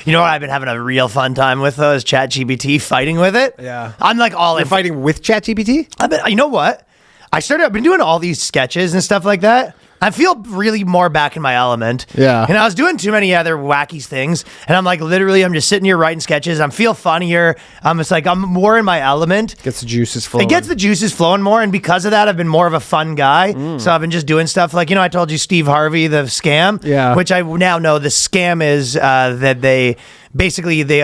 You know what I've been having a real fun time with though is ChatGPT, fighting with it. Yeah. I'm like You're fighting with ChatGPT? You know what? I've been doing all these sketches and stuff like that. I feel really more back in my element. Yeah. And I was doing too many other wacky things. And I'm like, literally, I'm just sitting here writing sketches. I feel funnier. I'm just like, I'm more in my element. Gets the juices flowing. It gets the juices flowing more. And because of that, I've been more of a fun guy. So I've been just doing stuff like, I told you Steve Harvey, the scam. Yeah. Which I now know the scam is that they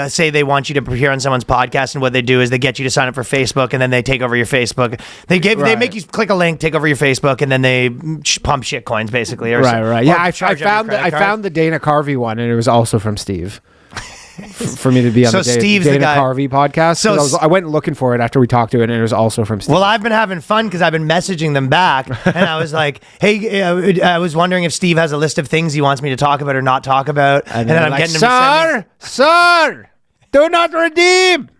say they want you to appear on someone's podcast, and what they do is they get you to sign up for Facebook, and then they take over your Facebook. They make you click a link, take over your Facebook, and then they pump shit coins basically. Right. Yeah, I found the Dana Carvey one, and it was also from Steve. For me to be on the Dana Carvey podcast. So I went looking for it after we talked to it, and it was also from Steve. Well, I've been having fun because I've been messaging them back, and I was like, hey, I was wondering if Steve has a list of things he wants me to talk about or not talk about. And then I'm like, getting him Sir, do not redeem.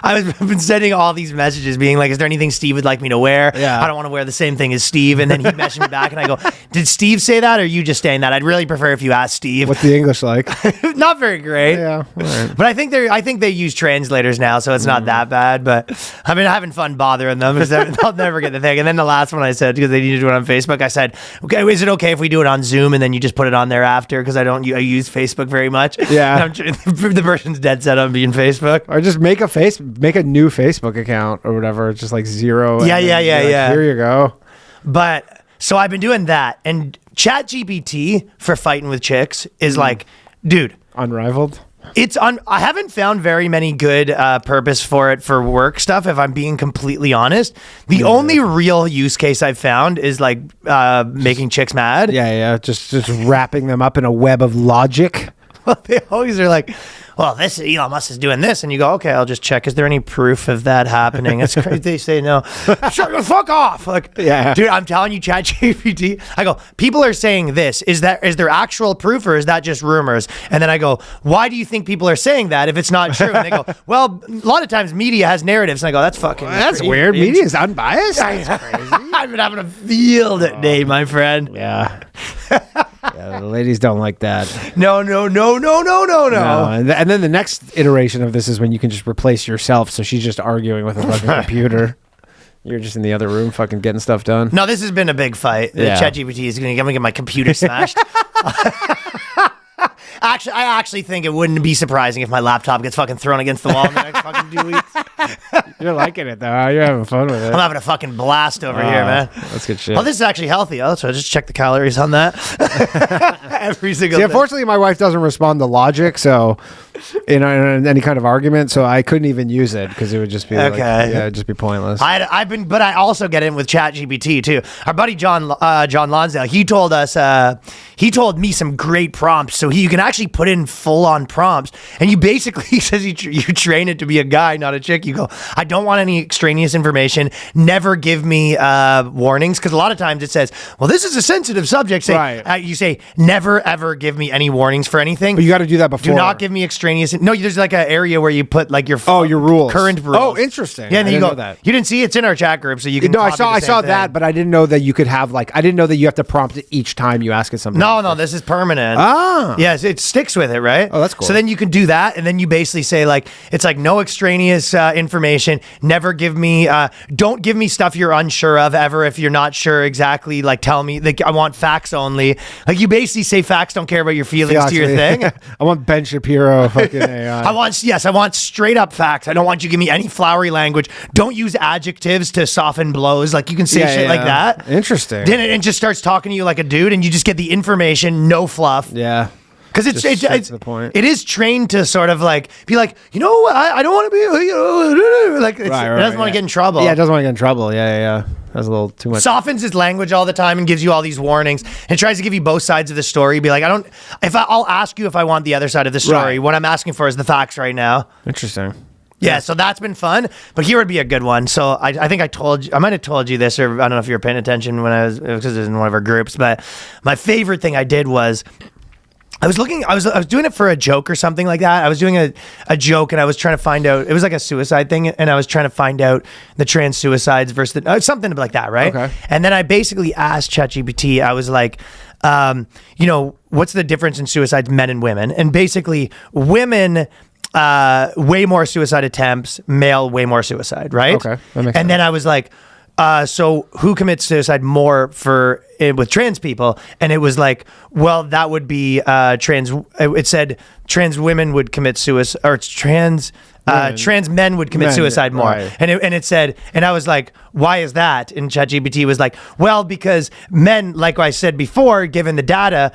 I've been sending all these messages being like, is there anything Steve would like me to wear? Yeah. I don't want to wear the same thing as Steve. And then he messaged me back and I go, did Steve say that or you just saying that? I'd really prefer if you asked Steve. What's the English like? Not very great. Yeah. All right. But I think they use translators now, so it's not that bad. But I've been having fun bothering them because they'll never get the thing. And then the last one I said, because they need to do it on Facebook, I said, okay, is it okay if we do it on Zoom and then you just put it on there after? Because I use Facebook very much. Yeah. The person's dead set on being Facebook. Or just make a new Facebook account or whatever. It's just like zero. Yeah. Here you go. But so I've been doing that, and ChatGPT for fighting with chicks is like, dude, unrivaled. I haven't found very many good purpose for it for work stuff, if I'm being completely honest. The only real use case I've found is like making chicks mad. Yeah. Just wrapping them up in a web of logic. Well, they always are like, well, this Elon Musk is doing this, and you go, okay, I'll just check. Is there any proof of that happening? It's crazy. They say no. Shut the fuck off. Like, Yeah. dude, I'm telling you, ChatGPT. I go, people are saying this. Is there actual proof, or is that just rumors? And then I go, why do you think people are saying that if it's not true? And they go, well, a lot of times media has narratives. And I go, that's fucking. That's crazy. weird. Media is unbiased. That's crazy. I've been having a field day, my friend. Yeah. Yeah, the ladies don't like that. No. And then the next iteration of this is when you can just replace yourself. So she's just arguing with a fucking computer. You're just in the other room fucking getting stuff done. No, this has been a big fight. Yeah. ChatGPT is going to get my computer smashed. Actually, I actually think it wouldn't be surprising if my laptop gets fucking thrown against the wall in the next fucking 2 weeks. You're liking it, though. You're having fun with it. I'm having a fucking blast over here, man. That's good shit. Oh, this is actually healthy. Oh, so I just check the calories on that. Every single See, day. unfortunately, my wife doesn't respond to logic, so in any kind of argument, so I couldn't even use it because it would just be it'd just be pointless. But I also get in with ChatGPT too. Our buddy John Lonsdale, he told me some great prompts. So you can actually put in full on prompts, and you basically, he says you train it to be a guy, not a chick. You go, I don't want any extraneous information. Never give me warnings, because a lot of times it says, well, this is a sensitive subject. You say, never ever give me any warnings for anything. But you got to do that before. Do not give me extraneous. No, there's like an area where you put like your rules, current rules. Oh, interesting. Yeah, and I you didn't go. know that. You didn't see it's in our chat group, so you can. No, I copy saw the same thing. that, but I didn't know that you could have like. I didn't know that you have to prompt it each time you ask it something. No, this is permanent. Ah, yes, it sticks with it, right? Oh, that's cool. So then you can do that, and then you basically say like, it's like no extraneous information. Never give me. Don't give me stuff you're unsure of ever. If you're not sure exactly, like tell me. Like I want facts only. Like you basically say facts don't care about your feelings to your thing. I want Ben Shapiro fucking AI. I want straight up facts. I don't want you to give me any flowery language. Don't use adjectives to soften blows. Like you can say shit like that. Interesting. Then it just starts talking to you like a dude, and you just get the information, no fluff. Yeah. Because it's to the point. It is trained to sort of like be like, you know, I don't want to be like it doesn't want to get in trouble. Yeah, it doesn't want to get in trouble. Yeah. That's a little too much. Softens his language all the time and gives you all these warnings and tries to give you both sides of the story. Be like, I'll ask you if I want the other side of the story. Right. What I'm asking for is the facts right now. Interesting. Yeah, so that's been fun, but here would be a good one. So I think I might have told you this, or I don't know if you were paying attention because it was in one of our groups, but my favorite thing I did was I was doing it for a joke or something like that. I was doing a joke, and I was trying to find out, it was like a suicide thing, and I was trying to find out the trans suicides versus something like that, right? Okay. And then I basically asked ChatGPT, I was like, what's the difference in suicides, men and women? And basically, women, way more suicide attempts, male, way more suicide, right? Okay, that makes sense. Then I was like, so who commits suicide more with trans people? And it was like, well, that would be trans. It said trans women would commit suicide, or it's trans men would commit suicide more. Right. And it said, and I was like, why is that? And ChatGPT was like, well, because men, like I said before, given the data,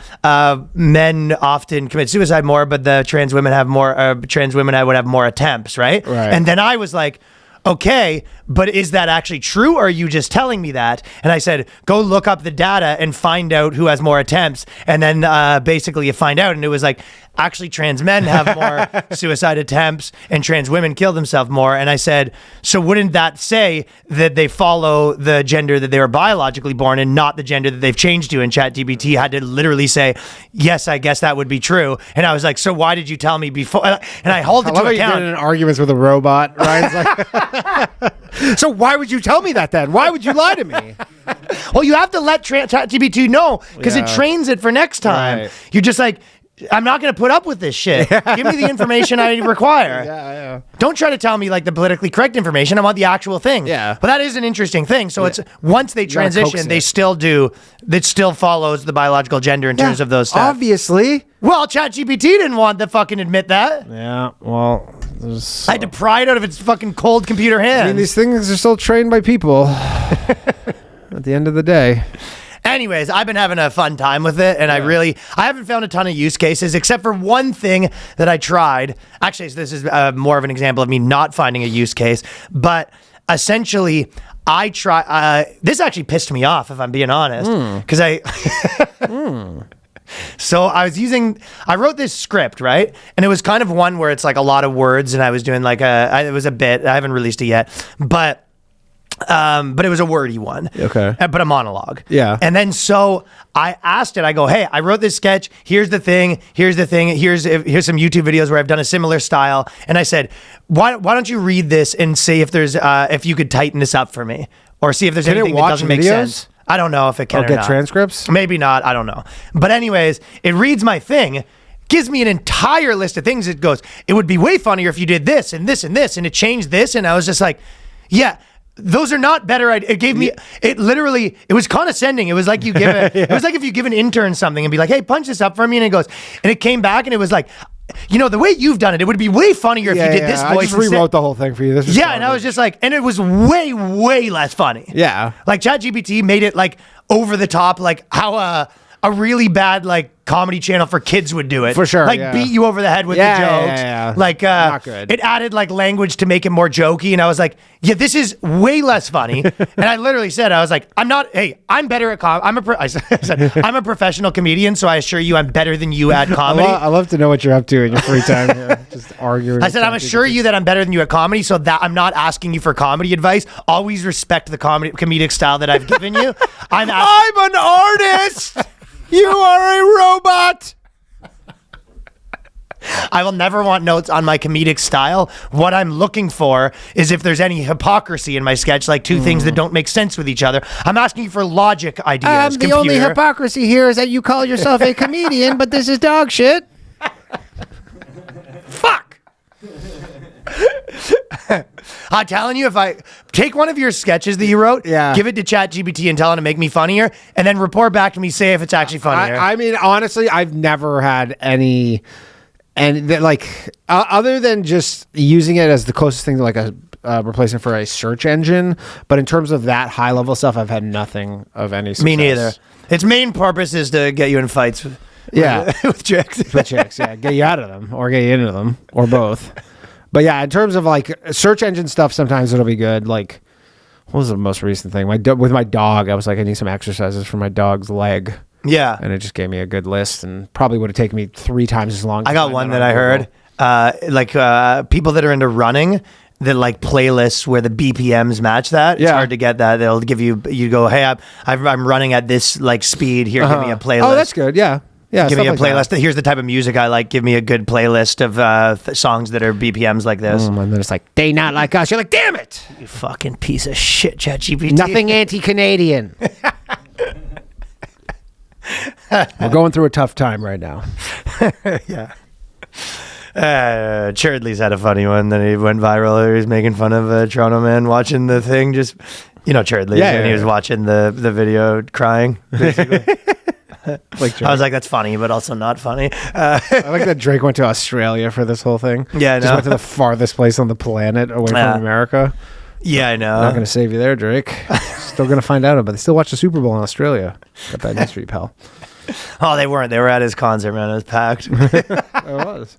men often commit suicide more, but the trans women have more. Trans women would have more attempts, right? And then I was like, okay, but is that actually true, or are you just telling me that? And I said, go look up the data and find out who has more attempts. And then basically you find out, and it was like, actually trans men have more suicide attempts and trans women kill themselves more. And I said, so wouldn't that say that they follow the gender that they were biologically born in, not the gender that they've changed to? And ChatGPT had to literally say, yes, I guess that would be true. And I was like, so why did you tell me before? And I hold it to account. You get in arguments with a robot, right? It's like, so why would you tell me that then? Why would you lie to me? Well, you have to let ChatGPT know, because it trains it for next time. Right. You're just like, I'm not going to put up with this shit. Give me the information I require. Yeah. Don't try to tell me like the politically correct information. I want the actual thing. Yeah. But that is an interesting thing. So it's once they transition, they still do. It still follows the biological gender in terms of those stuff. Obviously. Well, ChatGPT didn't want to fucking admit that. Yeah. Well, I had to pry it out of its fucking cold computer hands. I mean, these things are still trained by people. At the end of the day. Anyways, I've been having a fun time with it, and I haven't found a ton of use cases except for one thing that I tried. Actually, this is more of an example of me not finding a use case, but essentially I try. This actually pissed me off, if I'm being honest, because So I wrote this script, right? And it was kind of one where it's like a lot of words, and I was doing like it was a bit. I haven't released it yet, but it was a wordy one. Okay. But a monologue. Yeah. And then so I asked it, I go, hey, I wrote this sketch. Here's the thing. Here's some YouTube videos where I've done a similar style. And I said, why don't you read this and see if there's, if you could tighten this up for me, or see if there's anything that doesn't make sense. I don't know if it can or get not. Transcripts? Maybe not. I don't know. But anyways, it reads my thing, gives me an entire list of things. It goes, it would be way funnier if you did this and this and this, and it changed this. And I was just like, yeah, those are not better. It gave me, it literally, it was condescending. It was like you give it, it was like if you give an intern something and be like, hey, punch this up for me. And it goes, and it came back and it was like, you know, the way you've done it, it would be way funnier if you did this voice. I just rewrote the whole thing for you. This is and I was just like, and it was way, way less funny. Yeah. Like ChatGPT made it like over the top, like how a really bad like comedy channel for kids would do it. For sure. Like beat you over the head with the jokes. Yeah. Like not good. It added like language to make it more jokey. And I was like, yeah, this is way less funny. And I literally said, I was like, I'm better at I said, I'm a professional comedian, so I assure you I'm better than you at comedy. I love to know what you're up to in your free time here. Just arguing. I said, I'm assure you that I'm better than you at comedy, so that I'm not asking you for comedy advice. Always respect the comedic style that I've given you. I'm an artist. You are a robot. I will never want notes on my comedic style. What I'm looking for is if there's any hypocrisy in my sketch, like two things that don't make sense with each other. I'm asking you for logic ideas. The only hypocrisy here is that you call yourself a comedian, but this is dog shit. Fuck. I'm telling you, if I take one of your sketches that you wrote, give it to ChatGPT and tell it to make me funnier, and then report back to me, say if it's actually funnier. I mean, honestly, I've never had any, other than just using it as the closest thing to like a replacement for a search engine. But in terms of that high level stuff, I've had nothing of any success. Me neither. Its main purpose is to get you in fights. With chicks. With chicks, get you out of them or get you into them or both. But yeah, in terms of like search engine stuff, sometimes it'll be good. Like, what was the most recent thing? With my dog, I was like, I need some exercises for my dog's leg. Yeah. And it just gave me a good list and probably would have taken me 3 times as long. I got one that I heard. People that are into running, that like playlists where the BPMs match that. It's hard to get that. They'll give you go, hey, I'm running at this like speed. Here, give me a playlist. Oh, that's good. Yeah. Yeah, give me a like playlist. That. Here's the type of music I like. Give me a good playlist of songs that are BPMs like this. And then it's like, they not like us. You're like, damn it. You fucking piece of shit, ChatGPT. Nothing anti-Canadian. We're going through a tough time right now. Yeah. Churdley's had a funny one. Then he went viral. He was making fun of a Toronto man watching the thing. Just, Churdley. And he was watching the video crying, basically. I was like, that's funny, but also not funny. I like that Drake went to Australia for this whole thing. Yeah, I know. Just went to the farthest place on the planet away from America. Yeah, I know. Not going to save you there, Drake. Still going to find out about it. They still watch the Superbowl in Australia. Got that history, pal. Oh, they weren't. They were at his concert, man. It was packed. It was.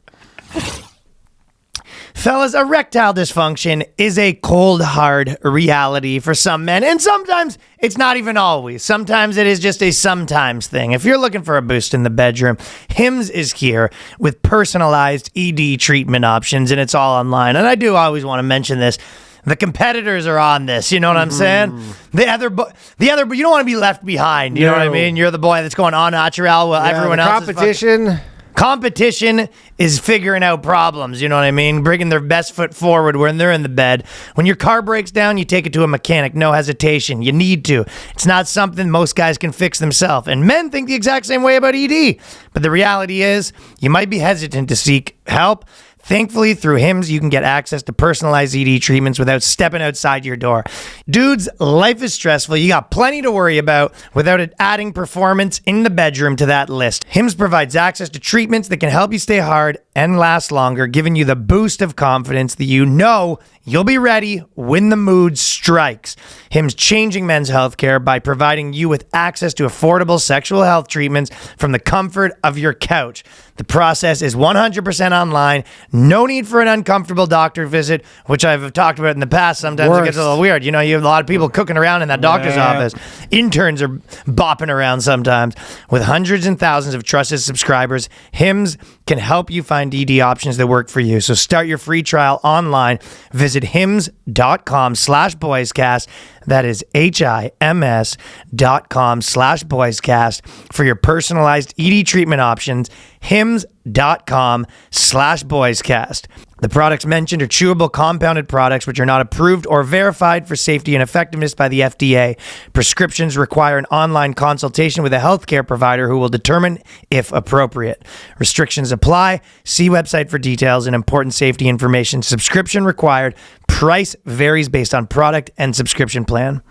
Fellas, erectile dysfunction is a cold, hard reality for some men, and sometimes it's not even always. Sometimes it is just a sometimes thing. If you're looking for a boost in the bedroom, Hims is here with personalized ED treatment options, and it's all online. And I do always want to mention this. The competitors are on this, you know what I'm saying? The other, you don't want to be left behind, you know what I mean? You're the boy that's going on natural while everyone else competition. Competition is figuring out problems, you know what I mean? Bringing their best foot forward when they're in the bed. When your car breaks down, you take it to a mechanic, no hesitation. You need to. It's not something most guys can fix themselves. And men think the exact same way about ED. But the reality is, you might be hesitant to seek help. Thankfully, through Hims, you can get access to personalized ED treatments without stepping outside your door. Dudes, life is stressful. You got plenty to worry about without it adding performance in the bedroom to that list. Hims provides access to treatments that can help you stay hard and last longer, giving you the boost of confidence that you know you'll be ready when the mood strikes. Hims changing men's healthcare by providing you with access to affordable sexual health treatments from the comfort of your couch. The process is 100% online. No need for an uncomfortable doctor visit, which I've talked about in the past. Sometimes it gets a little weird. You know, you have a lot of people cooking around in that doctor's office. Interns are bopping around sometimes. With hundreds and thousands of trusted subscribers, Hims can help you find ED options that work for you. So start your free trial online. Visit hims.com/boyscast. That is HIMS.com/boyscast for your personalized ED treatment options. hims.com/boyscast. The products mentioned are chewable compounded products which are not approved or verified for safety and effectiveness by the FDA. Prescriptions require an online consultation with a healthcare provider who will determine if appropriate. Restrictions apply. See website for details and important safety information. Subscription required. Price varies based on product and subscription plan.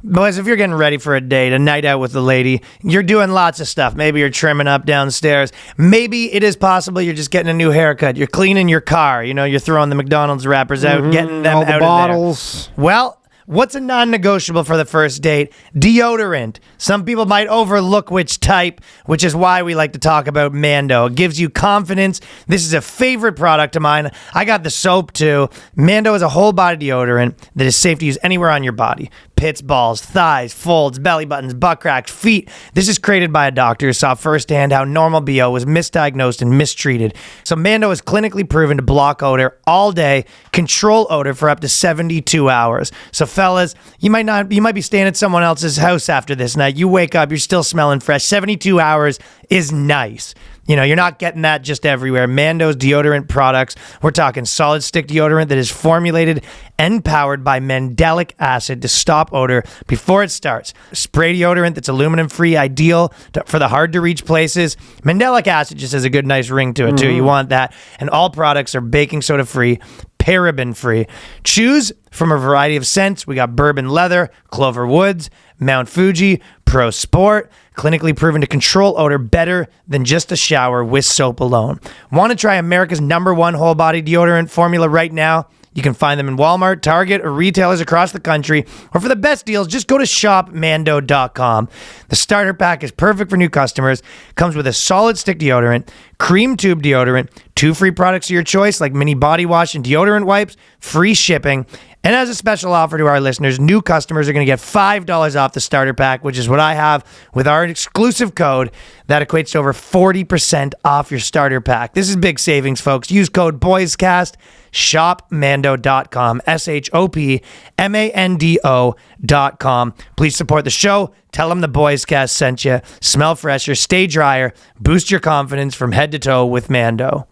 Boys, if you're getting ready for a date, a night out with the lady, you're doing lots of stuff. Maybe you're trimming up downstairs. Maybe it is possible you're just getting a new haircut. You're cleaning your car. You know, you're throwing the McDonald's wrappers out, getting them all the out bottles. of there. Well, what's a non-negotiable for the first date? Deodorant. Some people might overlook which type, which is why we like to talk about Mando. It gives you confidence. This is a favorite product of mine. I got the soap too. Mando is a whole body deodorant that is safe to use anywhere on your body. Pits, balls, thighs, folds, belly buttons, butt cracks, feet. This is created by a doctor who saw firsthand how normal BO was misdiagnosed and mistreated. So Mando is clinically proven to block odor all day, control odor for up to 72 hours. So fellas, you might be staying at someone else's house after this night. You wake up, you're still smelling fresh. 72 hours is nice. You know, you're not getting that just everywhere. Mando's deodorant products, we're talking solid stick deodorant that is formulated and powered by mandelic acid to stop odor before it starts. Spray deodorant that's aluminum free, ideal for the hard to reach places. Mandelic acid just has a good nice ring to it too. You want that. And all products are baking soda free, paraben free. Choose from a variety of scents. We got bourbon leather, clover woods, Mount Fuji, Pro Sport, clinically proven to control odor better than just a shower with soap alone. Want to try America's #1 whole body deodorant formula right now? You can find them in Walmart, Target, or retailers across the country. Or for the best deals, just go to shopmando.com. The starter pack is perfect for new customers. Comes with a solid stick deodorant, cream tube deodorant, 2 free products of your choice like mini body wash and deodorant wipes, free shipping. And as a special offer to our listeners, new customers are going to get $5 off the starter pack, which is what I have with our exclusive code. That equates to over 40% off your starter pack. This is big savings, folks. Use code BOYSCAST, shopmando.com, shopmando.com. Please support the show. Tell them the BOYSCAST sent you. Smell fresher, stay drier, boost your confidence from head to toe with Mando.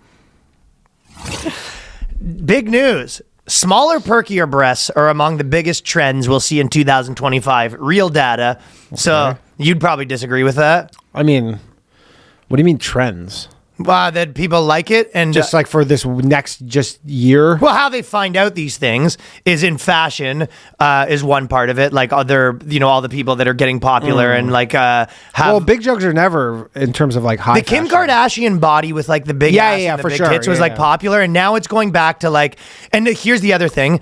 Big news. Smaller, perkier breasts are among the biggest trends we'll see in 2025. Real data. Okay. So you'd probably disagree with that. I mean, what do you mean trends? That people like it, and just like for this next just year. Well, how they find out these things is in fashion is one part of it. Like other, all the people that are getting popular and like have. Well, big jugs are never in terms of like high. The Kim Kardashian body with like the big ass and the for big sure. tits was like popular, and now it's going back to like. And here's the other thing: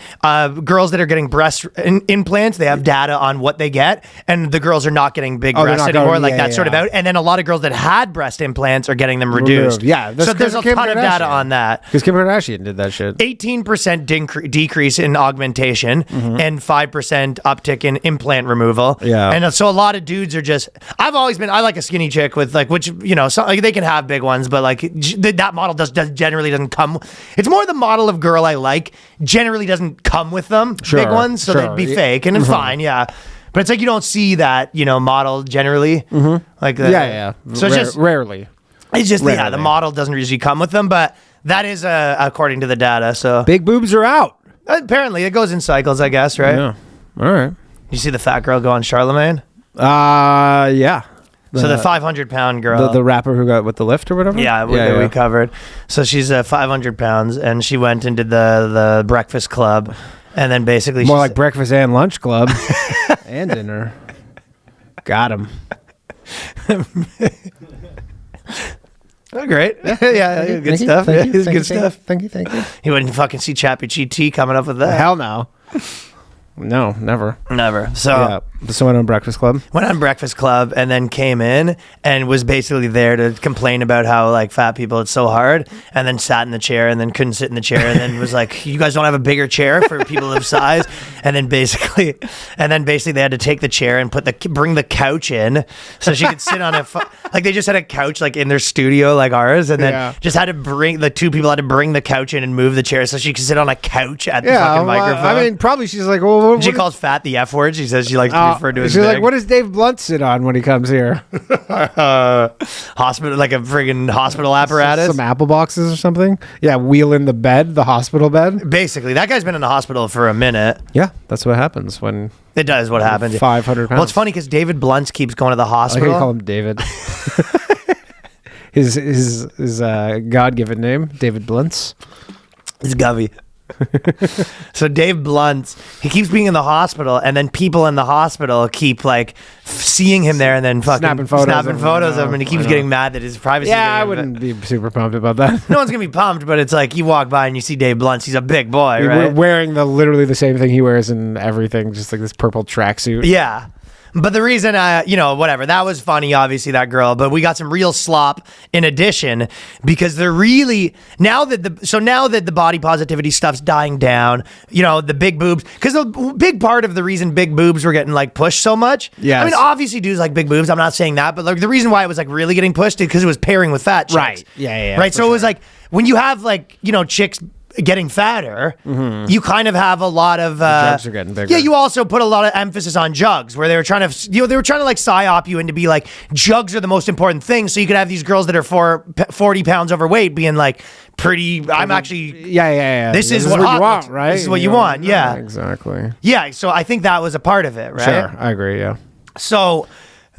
girls that are getting breast implants, they have data on what they get, and the girls are not getting big breasts anymore. Sort of out. And then a lot of girls that had breast implants are getting them reduced. Yeah, so there's a ton of data on that. Because Kim Kardashian did that shit. 18% decrease in augmentation and 5% uptick in implant removal. Yeah. And so a lot of dudes are just, I like a skinny chick with like, which, they can have big ones, but like that model generally doesn't come. It's more the model of girl I like generally doesn't come with them, big ones. So they'd be fake and it's fine. Yeah. But it's like, you don't see that, model generally. Like that. So it's just rarely. It's just, the model doesn't usually come with them, but that is according to the data. So big boobs are out. Apparently, it goes in cycles, I guess, right? Yeah. All right. You see the fat girl go on Charlemagne? Yeah. So the 500-pound girl. the rapper who got with the lift or whatever. Yeah, we covered. So she's 500 pounds, and she went into the breakfast club, and then basically More like breakfast and lunch club and dinner. Got him. Oh, great. Yeah, good stuff. Thank you, Good stuff. Thank you. You wouldn't fucking see Chappie GT coming up with that. Hell no. No, never. Never. So Yeah. So went on Breakfast Club. went on Breakfast Club and then came in and was basically there to complain about how like fat people it's so hard, and then sat in the chair and then couldn't sit in the chair and then was like, you guys don't have a bigger chair for people of size, and then basically they had to take the chair and bring the couch in so she could sit on it. Like they just had a couch like in their studio like ours, and then just had to bring the two people had to bring the couch in and move the chair so she could sit on a couch at the fucking microphone. I mean, probably she's like, well, She calls fat the F word. She says she likes to be referred to as she's big. like, what does Dave Blunt sit on when he comes here? Hospital, like a friggin' hospital apparatus. Some apple boxes or something. Yeah, wheel in the bed, the hospital bed. Basically, that guy's been in the hospital for a minute. Yeah, that's what happens when It does what happens. 500 pounds. Well, it's funny because David Blunt keeps going to the I like hospital. how you call him David. his God-given name, David Blunt's. It's Govey. So Dave Blunt, he keeps being in the hospital, and then people in the hospital keep like seeing him there, and then fucking Snapping photos of him, and he keeps getting mad that his privacy. Yeah, I wouldn't be super pumped about that. No one's gonna be pumped, but it's like you walk by and you see Dave Blunt. He's a big boy, We're right? wearing literally the same thing he wears in everything, just like this purple tracksuit. Yeah. But the reason whatever, that was funny, obviously, that girl, but we got some real slop in addition, because they're really, now that the body positivity stuff's dying down, the big boobs, because the big part of the reason big boobs were getting like pushed so much. Yes. I mean, obviously dudes like big boobs, I'm not saying that, but like the reason why it was like really getting pushed is because it was pairing with fat chicks. Right. Yeah. Right. So it was like, when you have like, chicks getting fatter, you kind of have a lot of jugs are getting bigger. Yeah, you also put a lot of emphasis on jugs, where they were trying to like psyop you into be like jugs are the most important thing. So you could have these girls that are 40 pounds overweight being like pretty. I'm actually yeah. This is what you hot want, looks- right? This is what you want, yeah. Exactly. Yeah, so I think that was a part of it, right? Sure, I agree. Yeah. So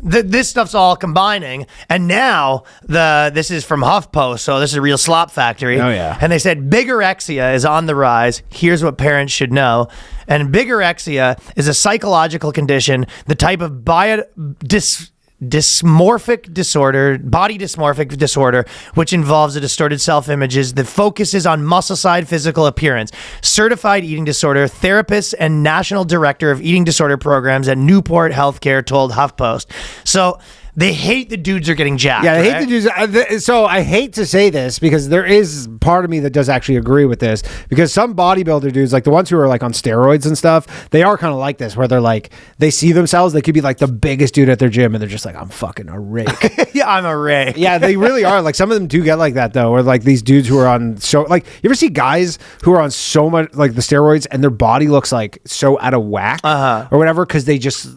this stuff's all combining, and now this is from HuffPost, so this is a real slop factory. Oh, yeah. And they said bigorexia is on the rise. Here's what parents should know. And bigorexia is a psychological condition, the type of body dysmorphic disorder, which involves a distorted self-images that focuses on muscle-side physical appearance. Certified eating disorder therapist and national director of eating disorder programs at Newport Healthcare told HuffPost. So they hate the dudes are getting jacked. Yeah, I hate right? the dudes. So I hate to say this because there is part of me that does actually agree with this, because some bodybuilder dudes, like the ones who are like on steroids and stuff, they are kind of like this, where they're like, they see themselves, they could be like the biggest dude at their gym, and they're just like, I'm fucking a rake. Yeah, I'm a rake. Yeah, they really are. Like some of them do get like that though, or like these dudes who are on like, you ever see guys who are on so much like the steroids and their body looks like so out of whack or whatever, because they just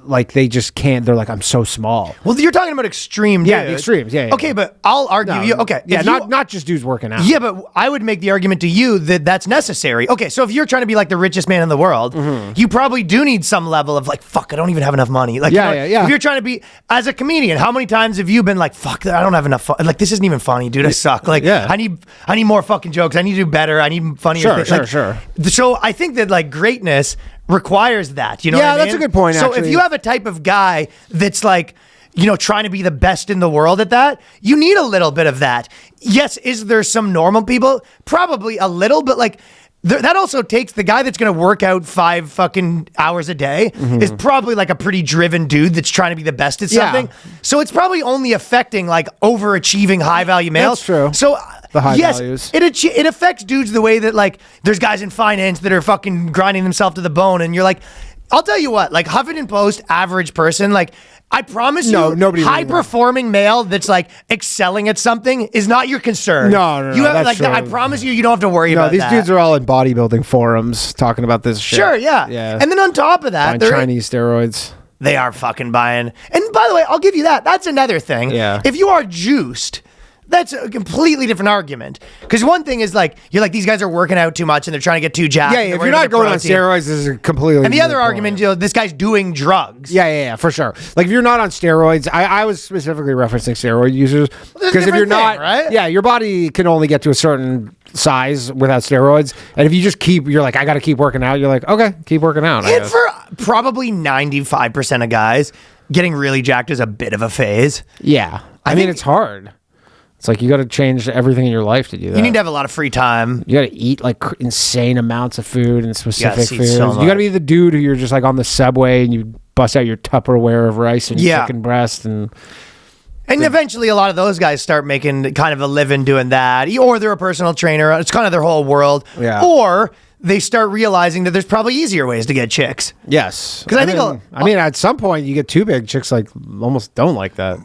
can't. They're like, I'm so small. Well, you're talking about extreme dudes. Yeah, the extremes. Yeah. Okay, but I'll argue No, you. Okay. Yeah, if you- not just dudes working out. Yeah, but I would make the argument to you that that's necessary. Okay, so if you're trying to be like the richest man in the world, you probably do need some level of like, fuck, I don't even have enough money. Like, Yeah. If you're trying to be, as a comedian, how many times have you been like, fuck, I don't have enough fun. Like, this isn't even funny, dude. I suck. Like, Yeah. I need more fucking jokes. I need to do better. I need funnier things. Sure. So I think that like greatness requires that. You know what I mean? that's a good point, So if actually. you have a type of guy that's like, trying to be the best in the world at that, you need a little bit of that. Yes, is there some normal people? Probably a little, but like, that also takes the guy that's going to work out 5 fucking hours a day is probably like a pretty driven dude that's trying to be the best at Yeah. something. So it's probably only affecting like overachieving high value males. That's true. So The high yes, values. it affects dudes the way that like there's guys in finance that are fucking grinding themselves to the bone, and you're like, I'll tell you what, like Huffington Post average person, like I promise you, nobody high reading that. performing male that's like excelling at something is not your concern. No, You have that's like true. I promise you don't have to worry No, about these that. dudes are all in bodybuilding forums talking about this shit. Sure, yeah. And then on top of that, Buying Chinese steroids. they are fucking buying. And by the way, I'll give you that. That's another thing. Yeah. If you are juiced, That's a completely different argument. Because one thing is like, you're like, these guys are working out too much and they're trying to get too jacked. Yeah, if you're not going on steroids, this is a completely. And the other point. argument, this guy's doing drugs. Yeah, for sure. Like if you're not on steroids, I was specifically referencing steroid users Well, because if you're not, thing, right? yeah, your body can only get to a certain size without steroids, and if you just you're like, I got to keep working out. You're like, okay, keep working out. And for probably 95% of guys, getting really jacked is a bit of a phase. Yeah, I mean it's hard. It's like you got to change everything in your life to do that. You need to have a lot of free time. You got to eat like insane amounts of food and specific eat foods. so You got to be the dude who you're just like on the subway and you bust out your Tupperware of rice and chicken breast and eventually a lot of those guys start making kind of a living doing that, or they're a personal trainer. It's kind of their whole world. Yeah. Or they start realizing that there's probably easier ways to get chicks. yes. Because I mean, at some point you get too big. Chicks like almost don't like that.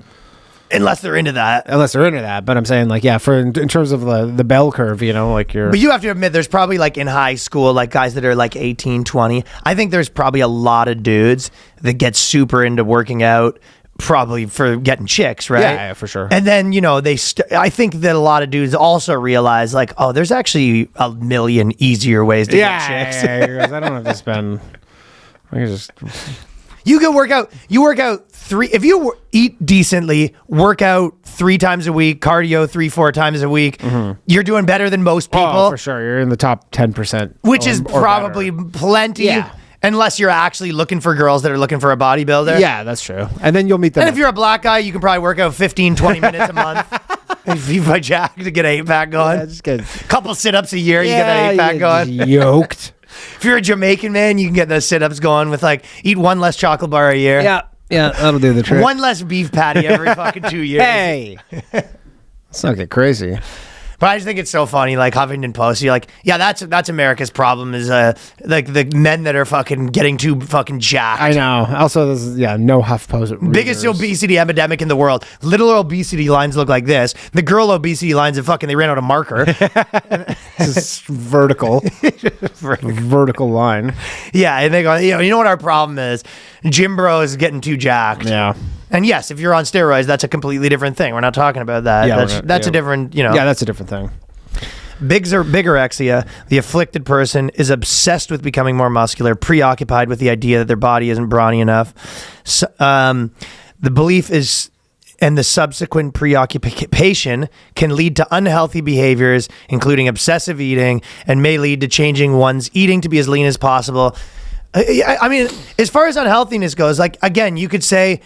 Unless they're into that. But I'm saying like, yeah, in terms of the bell curve, like you're. But you have to admit, there's probably like in high school, like guys that are like 18, 20. I think there's probably a lot of dudes that get super into working out, probably for getting chicks, right? Yeah, for sure. And then, I think that a lot of dudes also realize like, oh, there's actually a million easier ways to get chicks. Yeah, I don't have to spend. I can just. You can work out. You work out if you eat decently, work out 3 times a week, cardio 3-4 times a week. Mm-hmm. You're doing better than most people. Oh, for sure. You're in the top 10%. Which is probably plenty. Yeah. Unless you're actually looking for girls that are looking for a bodybuilder. Yeah, that's true. And then you'll meet them. And if you're a black guy, you can probably work out 15, 20 minutes a month. If you buy Jack to get an 8-pack going. Yeah, just get a couple sit-ups a year, you get that 8-pack going. Yoked. If you're a Jamaican man, you can get those sit-ups going with like, eat 1 less chocolate bar a year. Yeah, that'll do the trick. 1 less beef patty every fucking 2 years. Hey. Let's not get crazy. But I just think it's so funny, like Huffington Post. You're like, yeah, that's America's problem is like the men that are fucking getting too fucking jacked. I know. Also, this is, no HuffPost. Biggest obesity epidemic in the world. Little obesity lines look like this. The girl obesity lines are fucking. They ran out of marker. Just vertical, vertical line. Yeah, and they go. You know what our problem is? Gym bro is getting too jacked. Yeah. And yes, if you're on steroids, that's a completely different thing. We're not talking about that. Yeah, that's a different, Yeah, that's a different thing. Bigorexia, the afflicted person, is obsessed with becoming more muscular, preoccupied with the idea that their body isn't brawny enough. So, the belief is, and the subsequent preoccupation can lead to unhealthy behaviors, including obsessive eating, and may lead to changing one's eating to be as lean as possible. I mean, as far as unhealthiness goes, like, again, you could say,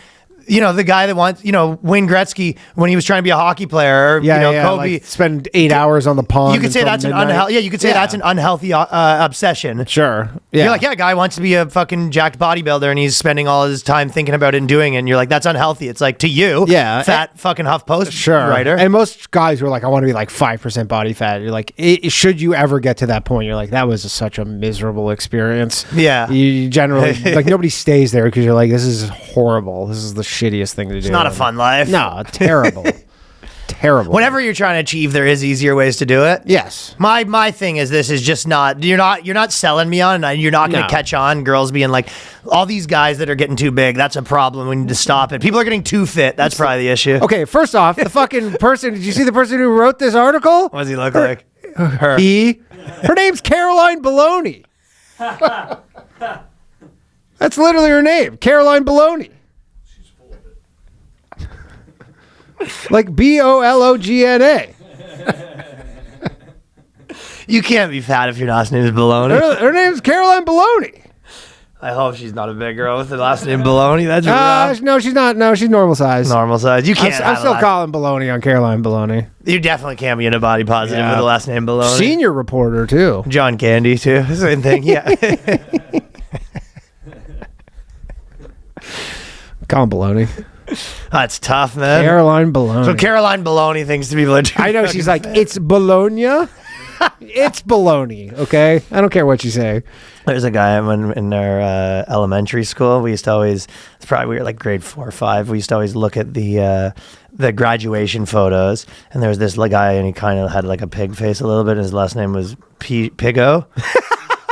the guy that wants, Wayne Gretzky when he was trying to be a hockey player, or, Kobe. Like spend 8 hours on the pond. You could say that's midnight. an unhealthy. Yeah, you could say that's an unhealthy obsession. Sure. Yeah. You're like, a guy wants to be a fucking jacked bodybuilder, and he's spending all his time thinking about it and doing it. And you're like, that's unhealthy. It's like to you, fat fucking HuffPost writer. And most guys who are like, I want to be like 5% body fat. You're like, should you ever get to that point? You're like, that was such a miserable experience. Yeah. You generally like nobody stays there because you're like, this is horrible. This is the shittiest thing to do. It's not a fun life. No, terrible. Terrible. Whatever you're trying to achieve, there is easier ways to do it. Yes. My thing is this is just not you're not selling me on, and you're not going to catch on. Girls being like, all these guys that are getting too big, that's a problem. We need to stop it. People are getting too fit. That's probably the issue. Okay, first off, the fucking person. Did you see the person who wrote this article? What does he look like? Her name's Caroline Baloney. That's literally her name, Caroline Baloney. Like BOLOGNA. You can't be fat if your last name is Baloney. Her name's Caroline Baloney. I hope she's not a big girl with the last name Baloney. That's rough. No, she's not. No, she's normal size. Normal size. You can't. I'm still calling Baloney on Caroline Baloney. You dedefinitely can't be in a body positive with the last name Baloney. Senior reporter too. John Candy too. Same thing. Yeah. Call him Baloney. That's tough, man. Caroline Baloney. So Caroline Baloney thinks to people are too I know, she's like, it's Bologna. It's baloney, okay? I don't care what you say. There's a guy in our elementary school. We used to always, we were like grade 4 or 5. We used to always look at the graduation photos, and there was this guy, and he kind of had like a pig face a little bit, and his last name was Pigo.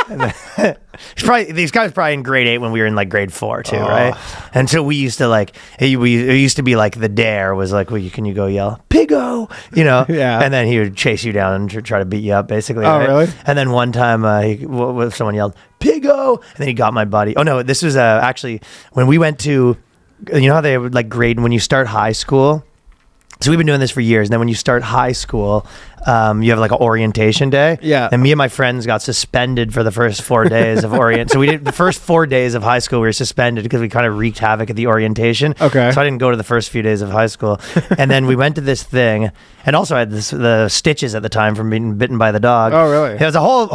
These guys probably in grade 8 when we were in like grade 4 too, right? And so we used to like it used to be like the dare was like, well, can you go yell Pigo, Yeah. and then he would chase you down and try to beat you up, basically. Oh, right? really? And then one time, someone yelled Pigo, and then he got my buddy. Oh no, this was actually when we went to, how they would like grade when you start high school. So we've been doing this for years. And then when you start high school, you have like an orientation day. Yeah. And me and my friends got suspended for the first 4 days of orient. So we did the first 4 days of high school. We were suspended because we kind of wreaked havoc at the orientation. Okay. So I didn't go to the first few days of high school. And then we went to this thing, and also I had the stitches at the time from being bitten by the dog. Oh, really? It was a whole.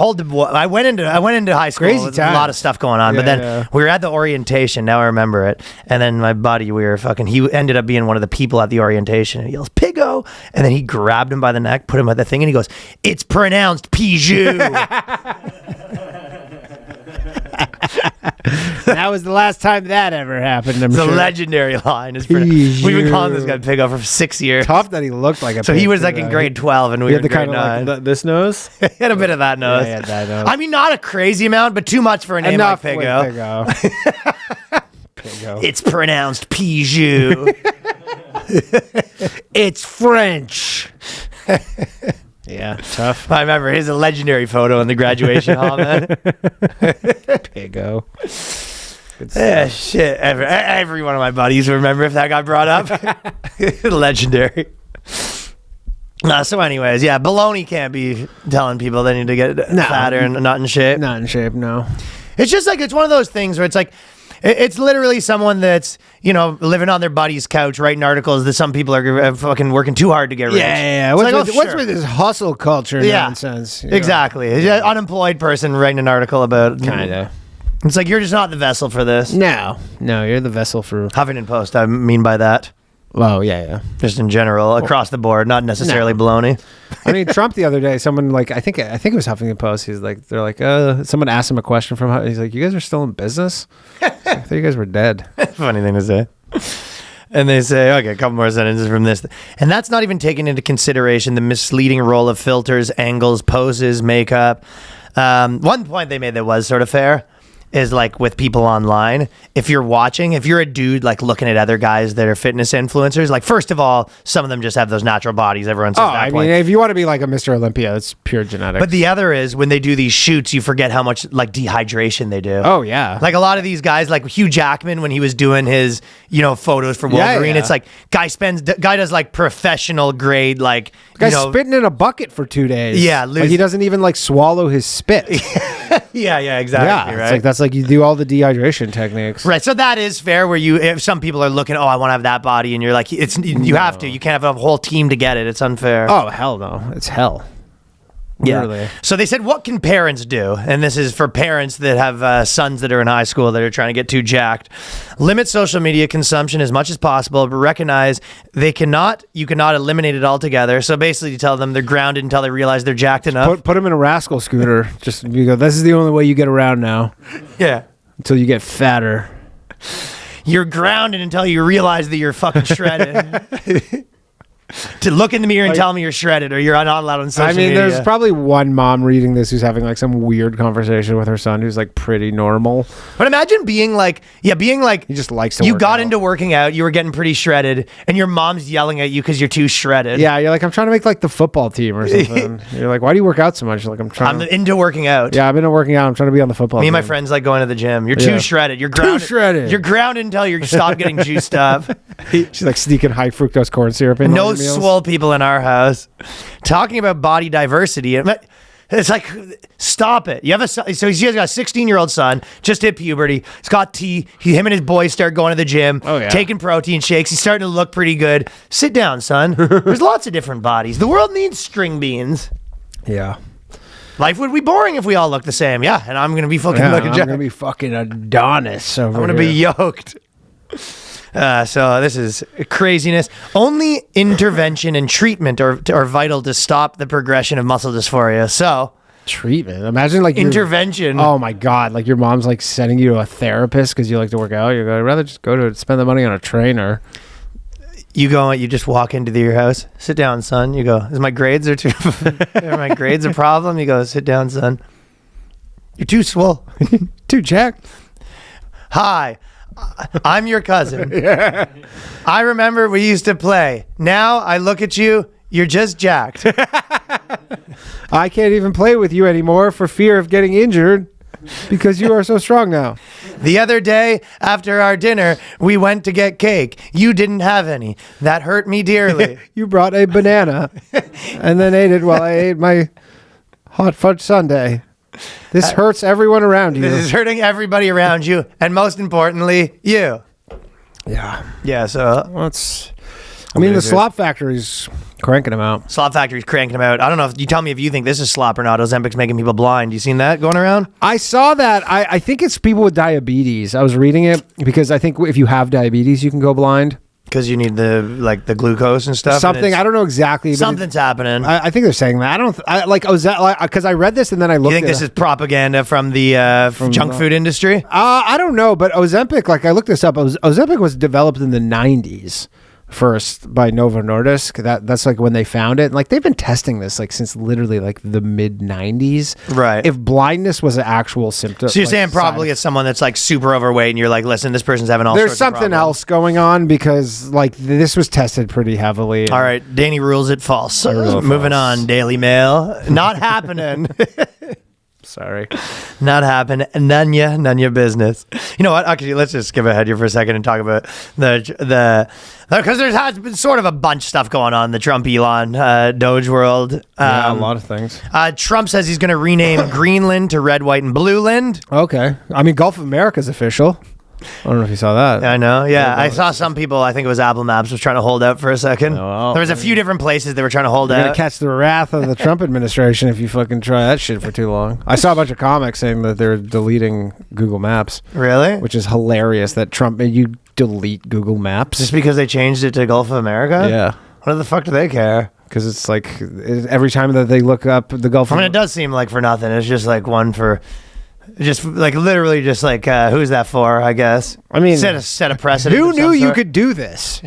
I went into high school Crazy with a lot of stuff going on. Yeah, but then yeah. we were at the orientation. Now I remember it. And then my buddy, he ended up being one of the people at the orientation. And he yells, Pigo. And then he grabbed him by the neck, put him at the thing, and he goes, it's pronounced Pijou. That was the last time that ever happened. I'm It's a sure. legendary line. Pijou. We've been calling this guy Pigo for 6 years. Tough that he looked like a. So he was like pig, in though. grade 12 and we He were had in the grade kind 9. of like this nose. He had a bit of that nose. he had that nose. I mean, not a crazy amount, but too much for a name Enough like with Pigo. Pigo. Pigo. It's pronounced Pijou. It's French. Yeah, tough. I remember his legendary photo in the graduation hall, man. Pigo. Good Yeah, stuff. shit. Every one of my buddies remember if that got brought up. Legendary. So anyways, yeah, baloney can't be telling people they need to get fatter and not in shape. Not in shape, no. It's just like, it's one of those things where it's like, it's literally someone that's, living on their buddy's couch, writing articles that some people are fucking working too hard to get rich. Yeah. It's What's, like, with, oh, what's sure. with this hustle culture nonsense? Exactly. An unemployed person writing an article about. Kinda. It's like, you're just not the vessel for this. No, you're the vessel for. Huffington Post, I mean by that. Well, yeah. Just in general, across the board, not necessarily baloney. I mean, Trump the other day, someone like I think it was Huffington Post. They're like, someone asked him a question from. He's like, you guys are still in business? I thought you guys were dead. Funny thing to say. And they say, okay, a couple more sentences from this. And that's not even taking into consideration the misleading role of filters, angles, poses, makeup. One point they made that was sort of fair is like with people online, if you're a dude like looking at other guys that are fitness influencers, like first of all, some of them just have those natural bodies. Everyone says that I point. mean, if you want to be like a Mr. Olympia, it's pure genetics. But the other is when they do these shoots, you forget how much like dehydration they do. Oh yeah. Like a lot of these guys, like Hugh Jackman, when he was doing his, photos for Wolverine, yeah. it's like guy does like professional grade, like, Guy's spitting in a bucket for 2 days. Yeah, like he doesn't even like swallow his spit. yeah, exactly. Yeah, right. it's like that's like you do all the dehydration techniques. Right, so that is fair. Where if some people are looking, I want to have that body, and you're like, you have to. You can't have a whole team to get it. It's unfair. Oh hell no, it's hell. Literally. Yeah. So they said, what can parents do? And this is for parents that have sons that are in high school that are trying to get too jacked. Limit social media consumption as much as possible, but recognize you cannot eliminate it altogether. So basically you tell them they're grounded until they realize they're jacked enough. Put them in a rascal scooter. Just you go. This is the only way you get around now. Yeah. Until you get fatter. You're grounded until you realize that you're fucking shredded. To look in the mirror and tell me you're shredded or you're not allowed on social media. There's probably one mom reading this who's having like some weird conversation with her son who's like pretty normal. But imagine being like he just likes to you work got out. into working out, you were getting pretty shredded, and your mom's yelling at you because you're too shredded. Yeah, you're like, I'm trying to make like the football team or something. You're like, why do you work out so much? You're like, I'm into working out. Yeah, I'm into working out. I'm trying to be on the football Me team. and my friends like going to the gym. You're too shredded. You're Too grounded. shredded. You're grounded until you stop getting juiced up. She's like sneaking high fructose corn syrup in. No all your meals. swole people in our house. Talking about body diversity. It's like, stop it. You have so he's got a 16-year-old son, just hit puberty. He's got him and his boys start going to the gym, taking protein shakes. He's starting to look pretty good. Sit down, son. There's lots of different bodies. The world needs string beans. Yeah. Life would be boring if we all looked the same. Yeah, and I'm going to be fucking I'm looking gonna be fucking Adonis over I'm going to be yoked. So this is craziness. Only intervention and treatment are vital to stop the progression of muscle dysphoria. So treatment. Imagine like intervention. Oh my god! Like your mom's like sending you to a therapist because you like to work out. You go, I'd rather just go to spend the money on a trainer. You just walk into your house. Sit down, son. You go, are my grades a problem? You go, sit down, son. You're too swole. Too jacked. Hi, I'm your cousin. I remember we used to play. Now I look at you, you're just jacked. I can't even play with you anymore for fear of getting injured because you are so strong now. The other day, after our dinner, we went to get cake. You didn't have any. That hurt me dearly. You brought a banana and then ate it while I ate my hot fudge sundae. This hurts everyone around you. This is hurting everybody around you, and most importantly, you. Yeah. Yeah, so I mean, the slop factory's cranking them out. Slop Factory's cranking them out. I don't know if you tell me if you think this is slop or not. Ozempic's making people blind. You seen that going around? I saw that. I think it's people with diabetes. I was reading it because I think if you have diabetes, you can go blind. Because you need the glucose and stuff. Something, I don't know exactly. But something's happening. I think they're saying that. Because I read this and then I looked. You think this is propaganda from the junk food industry? I don't know, but Ozempic, like I looked this up. Ozempic was developed in the 90s. First by Novo Nordisk. That's like when they found it. And like they've been testing this like since literally like the mid 90s. Right. If blindness was an actual symptom. So you're saying probably it's someone that's like super overweight and you're like, listen, this person's having all sorts of There's something else going on because like this was tested pretty heavily. All right. Danny rules it false. Moving on. Daily Mail. Not happening. Sorry. Not happening. None your business. You know what? Actually, let's just skip ahead here for a second and talk about because there has been sort of a bunch of stuff going on in the Trump Elon Doge world. Yeah, a lot of things. Trump says he's going to rename Greenland to Red, White, and Blue Land. Okay. I mean, Gulf of America's official. I don't know if you saw that. I know. Yeah, I saw some people. I think it was Apple Maps was trying to hold out for a second. Oh, well, there was a few different places they were trying to hold You're out. gonna catch the wrath of the Trump administration if you fucking try that shit for too long. I saw a bunch of comics saying that they're deleting Google Maps. Really? Which is hilarious that Trump made you delete Google Maps. Just because they changed it to Gulf of America? Yeah. What the fuck do they care? Because it's like every time that they look up the Gulf. I mean, it does seem like for nothing. It's just like one for. Just like literally, just like who's that for? I guess. I mean, set a precedent. Who knew you could do this?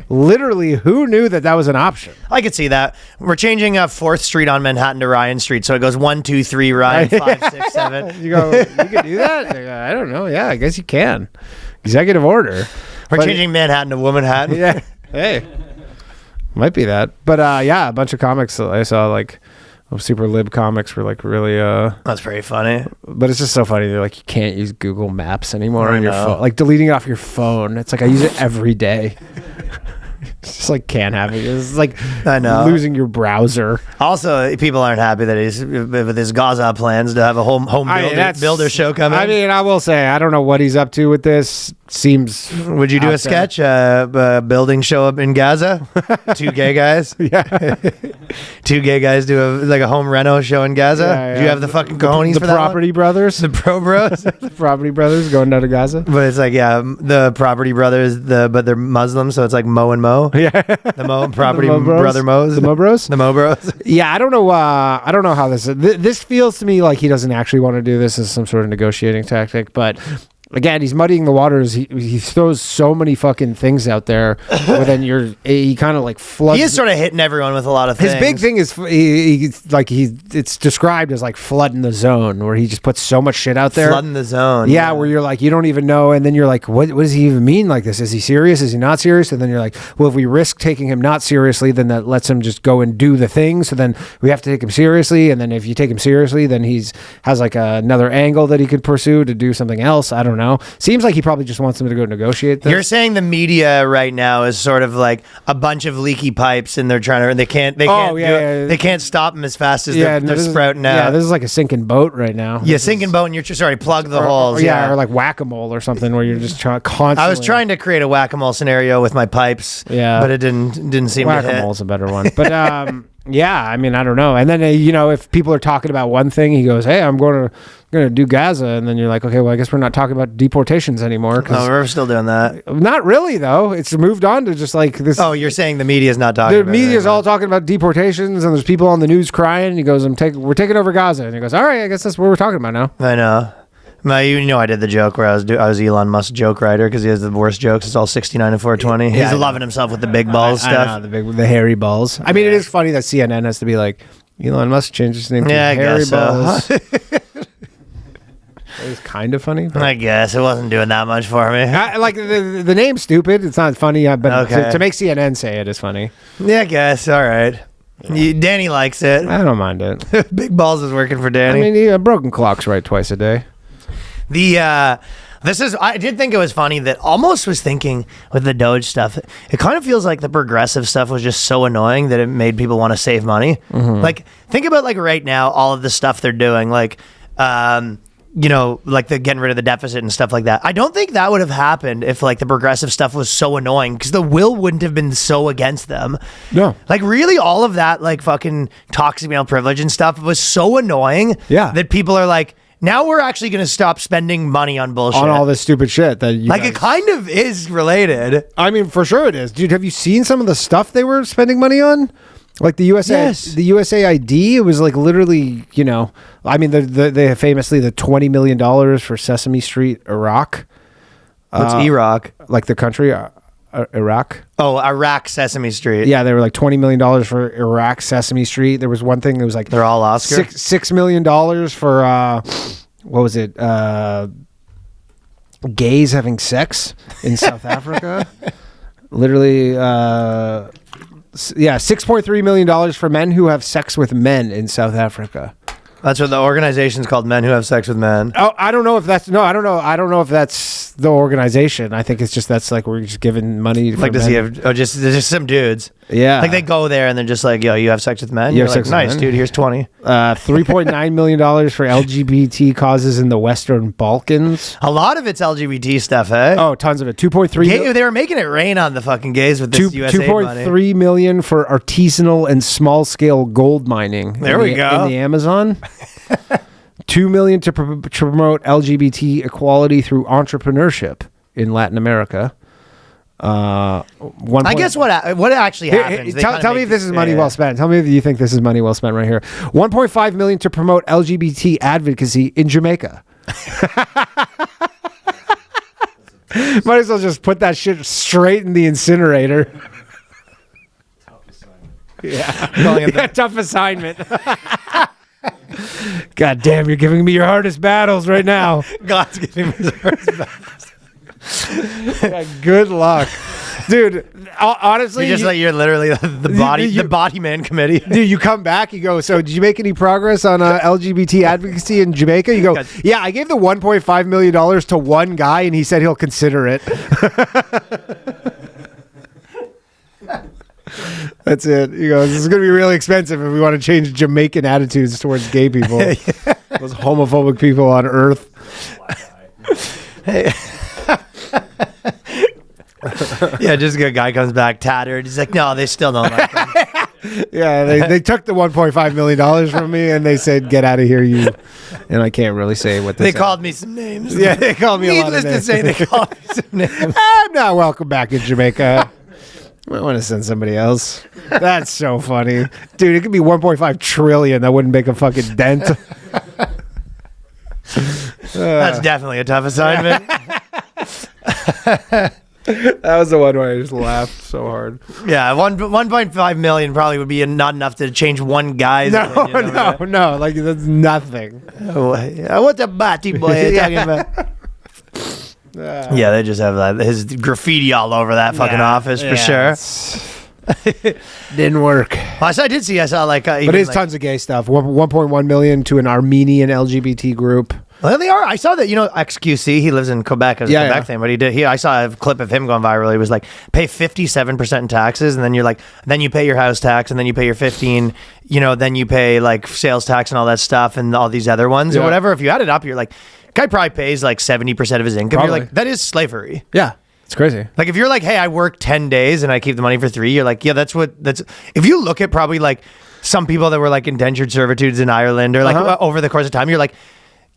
Literally, who knew that was an option? I could see that. We're changing 4th Street on Manhattan to Ryan Street, so it goes 1, 2, 3, Ryan, 5, 6, 7. You go. You can do that? I don't know. Yeah, I guess you can. Executive order. We're changing Manhattan to Womanhattan. Yeah. Hey. Might be that, but yeah, a bunch of comics I saw like. Super lib comics were like really that's pretty funny, but it's just so funny. They're like, you can't use Google Maps anymore on your phone, like deleting it off your phone. It's like I use it every day. It's just like can't have it. It's like I know losing your browser. Also, people aren't happy that he's with his Gaza plans to have a home builder show coming. I mean, I will say I don't know what he's up to with this. Seems. Would you do a sketch, building show up in Gaza? 2 gay guys. Yeah. 2 gay guys do a home reno show in Gaza. Yeah. Do you have the fucking cojones for that? The Property Brothers. The Pro Bros. The Property Brothers going down to Gaza. But it's like the Property Brothers. But they're Muslim, so it's like Mo and Mo. Yeah. The Mo Property the Mo Bros. Brother Mo's. The Mo Bros. The Mo Bros. Yeah, I don't know. I don't know how this. This feels to me like he doesn't actually want to do this as some sort of negotiating tactic, but. Again, he's muddying the waters. He throws so many fucking things out there, but then he kind of like floods. He is sort of hitting everyone with a lot of things. His big thing is it's described as like flooding the zone, where he just puts so much shit out there. Flooding the zone. Yeah, where you're like, you don't even know, and then you're like, what does he even mean like this? Is he serious? Is he not serious? And then you're like, well, if we risk taking him not seriously, then that lets him just go and do the thing. So then we have to take him seriously, and then if you take him seriously, then has like another angle that he could pursue to do something else. I don't know. Seems like he probably just wants them to go negotiate this. You're saying the media right now is sort of like a bunch of leaky pipes, and they're trying to. They can't stop them as fast as they're sprouting out. Yeah, this is like a sinking boat right now. Yeah, sinking boat, and you're just plug the holes. Or like whack-a-mole or something, where you're just trying constantly. I was trying to create a whack-a-mole scenario with my pipes. Yeah, but it didn't seem to hit. Whack-a-mole's a better one, but yeah, I mean, I don't know. And then if people are talking about one thing, he goes, "Hey, I'm going to do Gaza," and then you're like, "Okay, well, I guess we're not talking about deportations anymore." No, we're still doing that. Not really, though. It's moved on to just like this. Oh, you're saying the media's not talking. The media's all talking about deportations, and there's people on the news crying. And he goes, "We're taking over Gaza," and he goes, "All right, I guess that's what we're talking about now." I know. I did the joke where I was Elon Musk's joke writer because he has the worst jokes. It's all 69 and 420. He's loving himself with the big balls stuff. I know, the hairy balls. I mean, it is funny that CNN has to be like, Elon Musk changed his name to Hairy Balls. It was kind of funny. But I guess it wasn't doing that much for me. like the name's stupid. It's not funny, but Okay. to make CNN say it is funny. Yeah, I guess. All right. Danny likes it. I don't mind it. Big Balls is working for I Danny. mean, a broken clock's right twice a day. I did think it was funny that almost was thinking with the Doge stuff, it kind of feels like the progressive stuff was just so annoying that it made people want to save money. Like, think about like right now, all of the stuff they're doing, like, like the getting rid of the deficit and stuff like that. I don't think that would have happened if like the progressive stuff was so annoying because the will wouldn't have been so against them. No. Like really all of that like fucking toxic male privilege and stuff was so annoying that people are like, now we're actually going to stop spending money on bullshit. On all this stupid shit that you like it kind of is related. I mean, for sure it is. Dude, have you seen some of the stuff they were spending money on? Like the USAID, it was like literally, I mean, they famously the $20 million for Sesame Street, Iraq. What's Iraq? Like the country, Iraq. Oh, Iraq Sesame Street. Yeah, they were like $20 million for Iraq Sesame Street. There was one thing that was like they're all Oscar. $6 million for what was it? Gays having sex in South Africa. Literally, $6.3 million for men who have sex with men in South Africa. That's what the organization's called, Men Who Have Sex with Men. Oh, I don't know if that's I don't know if that's the organization. I think it's just that's like we're just giving money. Like, does he have? Oh, there's just some dudes. Yeah, like they go there and they're just like, "Yo, you have sex with men." You're like, "Nice, dude. Here's 20." $3.9 million for LGBT causes in the Western Balkans. A lot of it's LGBT stuff, eh? Oh, tons of it. 2.3. They were making it rain on the fucking gays with this USA money. 2.3 million for artisanal and small scale gold mining. There we go. In the Amazon. 2 million to promote LGBT equality through entrepreneurship in Latin America. I guess what actually happens. Tell me if this is money well spent. Tell me if you think this is money well spent right here. 1.5 million to promote LGBT advocacy in Jamaica. Might as well just put that shit straight in the incinerator. Tough assignment. God damn, you're giving me your hardest battles right now. God's giving me his hardest battles. Yeah, good luck, dude. Honestly, you're literally the body man committee. Dude, you come back, you go, so did you make any progress on LGBT advocacy in Jamaica? You go, yeah, I gave the $1.5 million to one guy and he said he'll consider it. That's it. You go, this is going to be really expensive if we want to change Jamaican attitudes towards gay people. Those homophobic people on earth. Hey. Yeah, just a guy comes back tattered. He's like, no, they still don't like him. Yeah, they took the $1.5 million from me and they said, get out of here, you. And I can't really say what they said. Called me some names. Yeah, they called me a lot of names. Needless to say, they called me some names. I'm not welcome back in Jamaica. I want to send somebody else. That's so funny. Dude, it could be 1.5 trillion. That wouldn't make a fucking dent. That's definitely a tough assignment. That was the one where I just laughed so hard. Yeah, 1.5 million probably would be not enough to change one guy's opinion. No. Like, that's nothing. What a batty boy are you talking about? Yeah, they just have his graffiti all over that fucking office for sure. Didn't work. I saw like but it's tons of gay stuff. 1.1 million to an Armenian LGBT group. Well, they are. I saw that, XQC, he lives in Quebec as a Quebec thing, but I saw a clip of him going viral. He was like, pay 57% in taxes, and then then you pay your house tax, and then you pay your 15, then you pay like sales tax and all that stuff and all these other ones or whatever. If you add it up, you're like, guy probably pays like 70% of his income. Probably. You're like, that is slavery. Yeah. It's crazy. Like if you're like, hey, I work 10 days and I keep the money for 3, you're like, yeah, that's if you look at probably like some people that were like indentured servitudes in Ireland or like over the course of time, you're like,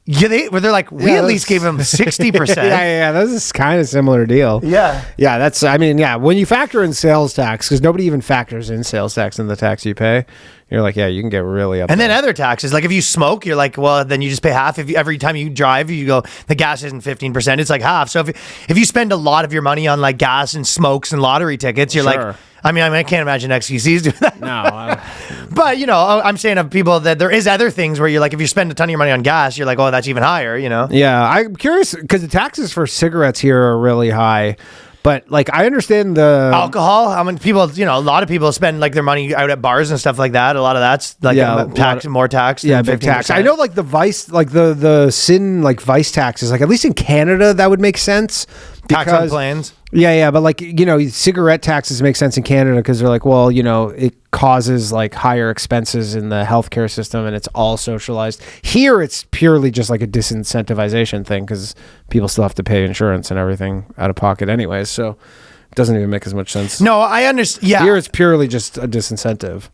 they're like, we at least gave them 60%. Yeah, this is kind of similar deal. Yeah. Yeah, when you factor in sales tax, because nobody even factors in sales tax in the tax you pay, you're like, yeah, you can get really up. And then other taxes, like if you smoke, you're like, well, then you just pay half. Every time you drive, you go, the gas isn't 15%, it's like half. So if you spend a lot of your money on like gas and smokes and lottery tickets, you're like, I mean, I can't imagine XQC's doing that. No. But, you know, I'm saying of people that there is other things where you're like, if you spend a ton of your money on gas, you're like, oh, that's even higher, you know? Yeah, I'm curious because the taxes for cigarettes here are really high. But like, I understand the Alcohol. How many people? You know, a lot of people spend like their money out at bars and stuff like that. A lot of that's like more tax. Yeah, than big tax. 15%. I know, like the vice, like the sin, like vice taxes. Like at least in Canada, that would make sense. Tax on because- planes. Yeah, but like, you know, cigarette taxes make sense in Canada because they're like, well, you know, it causes like higher expenses in the healthcare system and it's all socialized. Here, it's purely just like a disincentivization thing because people still have to pay insurance and everything out of pocket anyways. So it doesn't even make as much sense. No, I understand. Yeah. Here, it's purely just a disincentive.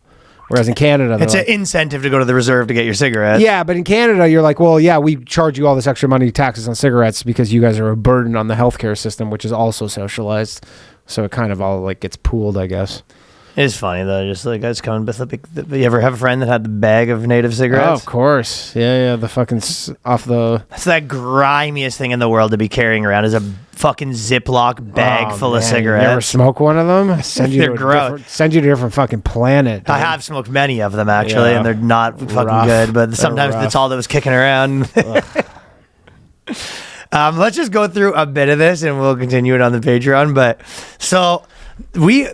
Whereas in Canada, It's they're an incentive to go to the reserve to get your cigarettes. yeah, but in Canada, you're like, well, yeah, we charge you all this extra money taxes on cigarettes because you guys are a burden on the healthcare system, which is also socialized. So it kind of all like gets pooled, I guess. It's funny though. Just like I was coming with a big. You ever have a friend that had the bag of native Oh, cigarettes? of course. Yeah, the fucking off the. That's that grimiest thing in the world to be carrying around is a fucking Ziploc bag full of Man, cigarettes. You ever smoke one of them? Send you They're to gross. send you to a different fucking planet. I dude. have smoked many of them actually, Yeah. and they're not fucking Rough. good. But They're sometimes rough. that's all that was kicking around. Let's just go through a bit of this, and we'll continue it on the Patreon. But so we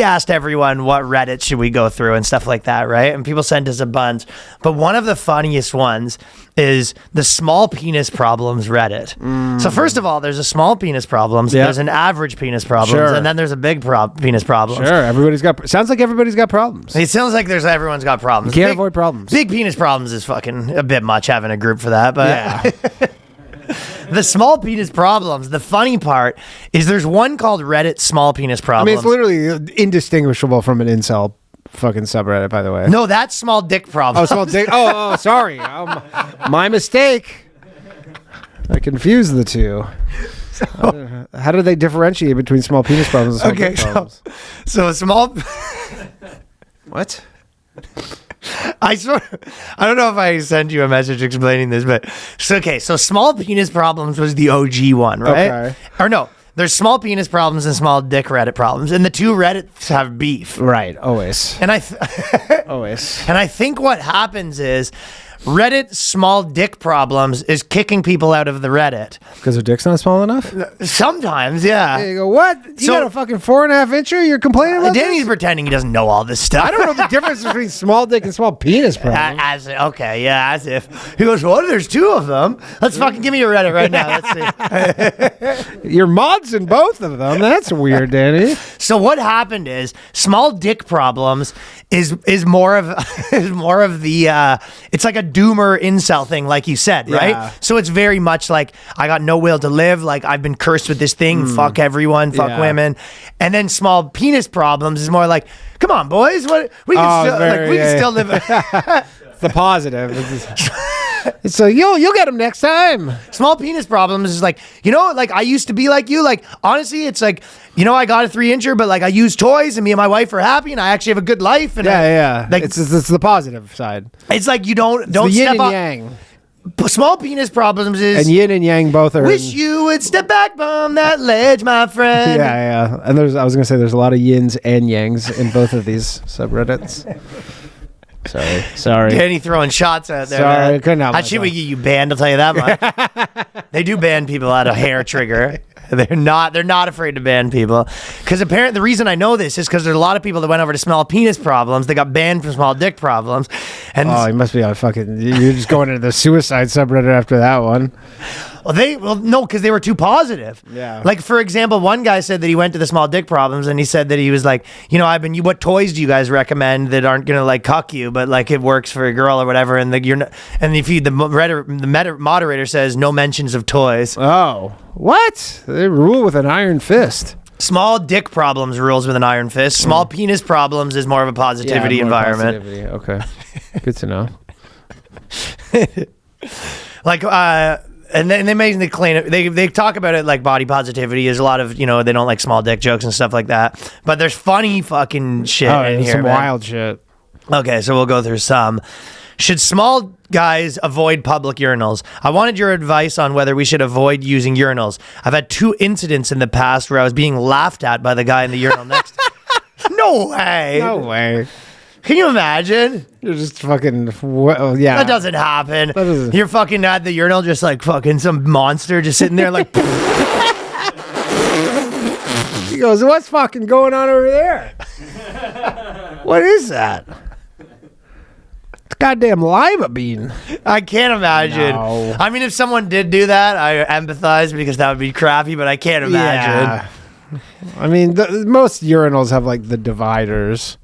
asked everyone what Reddit should we go through and stuff like that, right? And people sent us a bunch. But one of the funniest ones is the small penis problems Reddit. So first of all, there's a small penis problems. Yeah. There's an average penis problems, Sure. and then there's a big penis problems. Sure, sounds like everybody's got problems. It sounds like everyone's got problems. You can't avoid problems. Big penis problems is fucking a bit much having a group for that, but Yeah. the small penis problems. The funny part is there's one called Reddit small penis I problems. mean, it's literally indistinguishable from an incel fucking subreddit, by the way. no, that's small dick Oh, problems. small dick. Oh, sorry. My mistake. I confused the two. How do they differentiate between small penis problems and small Okay, dick problems? so small. What? I don't know if I sent you a message explaining this, but so small penis problems was the OG one, right? Okay. Or no, there's small penis problems and small dick Reddit problems, and the two Reddits have beef. Right. Always. And Always. And I think what happens is Reddit small dick problems is kicking people out of the Reddit. Because their dick's not small enough? Sometimes, yeah. You go, what? You So- got a fucking 4.5 incher? You're complaining about Danny's this? pretending he doesn't know all this stuff. I don't know the difference between small dick and small penis problem. As if he goes, what? There's two of them. Let's fucking give me your Reddit right now. Let's see. You're mods in both of them. That's weird, Danny. So what happened is small dick problems is more of the it's like a doomer incel thing, like you said, right? Yeah. So it's very much like I got no will to live, like I've been cursed with this thing, fuck everyone, fuck Yeah. women. And then small penis problems is more like, come on, boys, what we can still very- we can yeah, still live. It's the positive. It's like, you'll get him next time. Small penis problems is like, you know, like I used to be like you. Like, honestly, it's like, you know, I got a 3-incher, but like I use toys and me and my wife are happy and I actually have a good life. And Yeah. Like, It's the positive side. it's like you don't The yin step and up. yang. Small penis problems is And yin and yang both are. wish you would step back from that ledge, my friend. Yeah. And I was going to say there's a lot of yins and yangs in both of these subreddits. Sorry. Danny throwing shots out there. Sorry, man. couldn't help That shit myself. would get you banned, I'll tell you that much. They do ban people out of hair trigger. They're not afraid to ban people. Because apparently the reason I know this is because there's a lot of people that went over to small penis problems. They got banned from small dick problems. And Oh, you must be on fucking. You're just going into the suicide subreddit after that one. no, because they were too positive. Yeah. Like, for example, one guy said that he went to the small dick problems and he said that he was like, you know, what toys do you guys recommend that aren't gonna like cuck you, but like it works for a girl or whatever? And you're not, and if you the moderator says no mentions of toys. Oh, what? They rule with an iron fist. Small dick problems rules with an iron fist. Small penis problems is more of a positivity Yeah, more environment. positivity. Okay, good to know. Like, and then they amazingly clean it. They talk about it like body positivity. There's a lot of, you know, they don't like small dick jokes and stuff like that. But there's funny fucking shit Oh, in there's here, some man. wild shit. Okay, so we'll go through some. Should small guys avoid public urinals? I wanted your advice on whether we should avoid using urinals. I've had 2 incidents in the past where I was being laughed at by the guy in the urinal next to me. No way. No way. Can you imagine? You're just fucking, yeah. That doesn't happen. doesn't- You're fucking at the urinal just like fucking some monster just sitting there like... He goes, what's fucking going on over there? What is that? It's goddamn lima bean. I can't imagine. No. I mean, if someone did do that, I empathize because that would be crappy, but I can't imagine. Yeah. I mean, most urinals have like the dividers.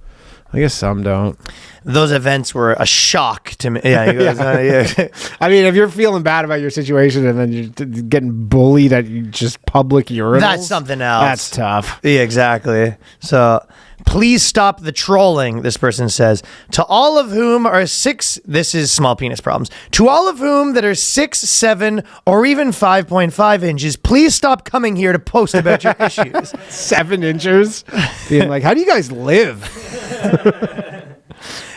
I guess some don't. Those events were a shock to me. Yeah, he goes, yeah. I mean, if you're feeling bad about your situation and then you're getting bullied at just public urinals, That's something else. That's tough. Yeah, exactly. So please stop the trolling, this person says. To all of whom are 6, this is small penis problems. To all of whom that are 6, 7, or even 5.5 inches, please stop coming here to post about your issues. 7 inches. Being like, how do you guys live?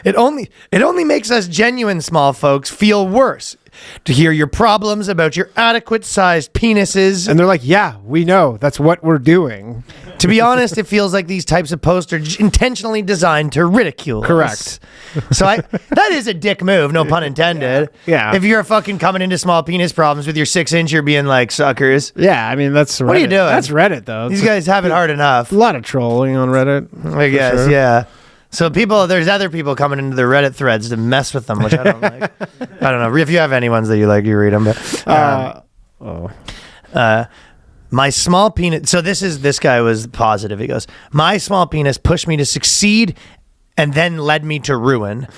It only makes us genuine small folks feel worse to hear your problems about your adequate sized penises. And they're like, yeah, we know. That's what we're doing. To be honest, it feels like these types of posts are intentionally designed to ridicule us. Correct. So that is a dick move, no pun intended. Yeah. If you're fucking coming into small penis problems with your 6 inch, you're being like suckers. Yeah, I mean, that's Reddit. What are you doing? That's Reddit, though. These guys have it hard enough. A lot of trolling on Reddit. I guess, sure. yeah. So there's other people coming into the Reddit threads to mess with them, which I don't like. I don't know. If you have any ones that you like, you read them. But, my small penis. So this guy was positive. He goes, my small penis pushed me to succeed and then led me to ruin.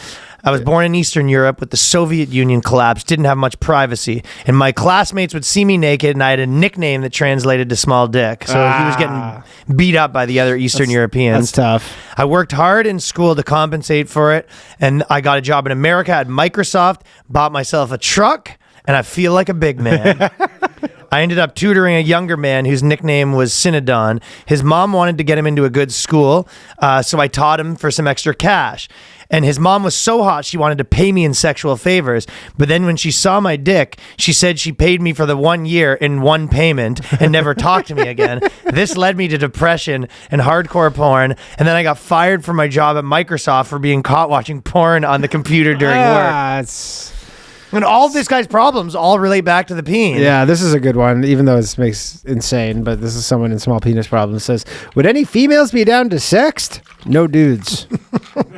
I was born in Eastern Europe with the Soviet Union collapse, didn't have much privacy, and my classmates would see me naked, and I had a nickname that translated to small dick. So he was getting beat up by the other Eastern Europeans. That's tough. I worked hard in school to compensate for it, and I got a job in America at Microsoft, bought myself a truck, and I feel like a big man. I ended up tutoring a younger man whose nickname was Synodon. His mom wanted to get him into a good school, so I taught him for some extra cash. And his mom was so hot, she wanted to pay me in sexual favors. But then when she saw my dick, she said she paid me for the 1 year in one payment and never talked to me again. This led me to depression and hardcore porn. And then I got fired from my job at Microsoft for being caught watching porn on the computer during work. And all this guy's problems all relate back to the peen. Yeah, this is a good one, even though this makes insane. But this is someone in small penis problems says, would any females be down to sext? No dudes.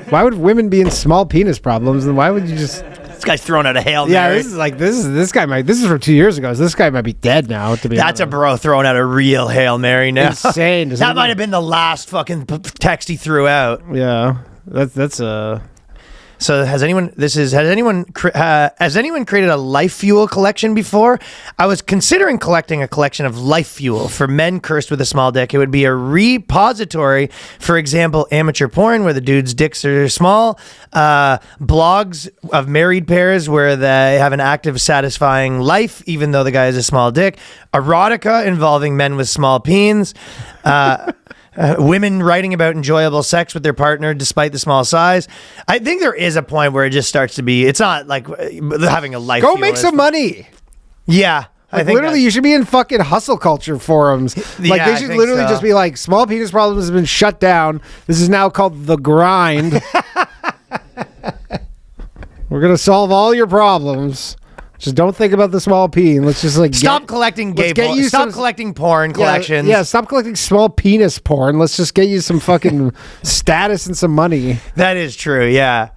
Why would women be in small penis problems? And why would you just... This guy's throwing out a Hail Mary. Yeah, this guy might... This is from 2 years ago. So this guy might be dead now, to be That's a honest. bro throwing out a real Hail Mary now. Insane. That might have been the last fucking text he threw out. Yeah, that's a... So has anyone created a life fuel collection before? I was considering collecting a collection of life fuel for men cursed with a small dick. It would be a repository, for example, amateur porn where the dude's dicks are small, blogs of married pairs where they have an active, satisfying life, even though the guy has a small dick, erotica involving men with small peens, women writing about enjoyable sex with their partner despite the small size. I think there is a point where it just starts to be, it's not like having a life. Go make some money. Yeah. Like literally, you should be in fucking hustle culture forums. Like Yeah, they I should think literally so. just be like, small penis problems has been shut down. This is now called the grind. We're gonna solve all your problems. Just don't think about the small peen. Let's just like Stop collecting gay get porn. you Stop some- collecting porn collections. Yeah, stop collecting small penis porn. Let's just get you some fucking status and some money. That is true. Yeah.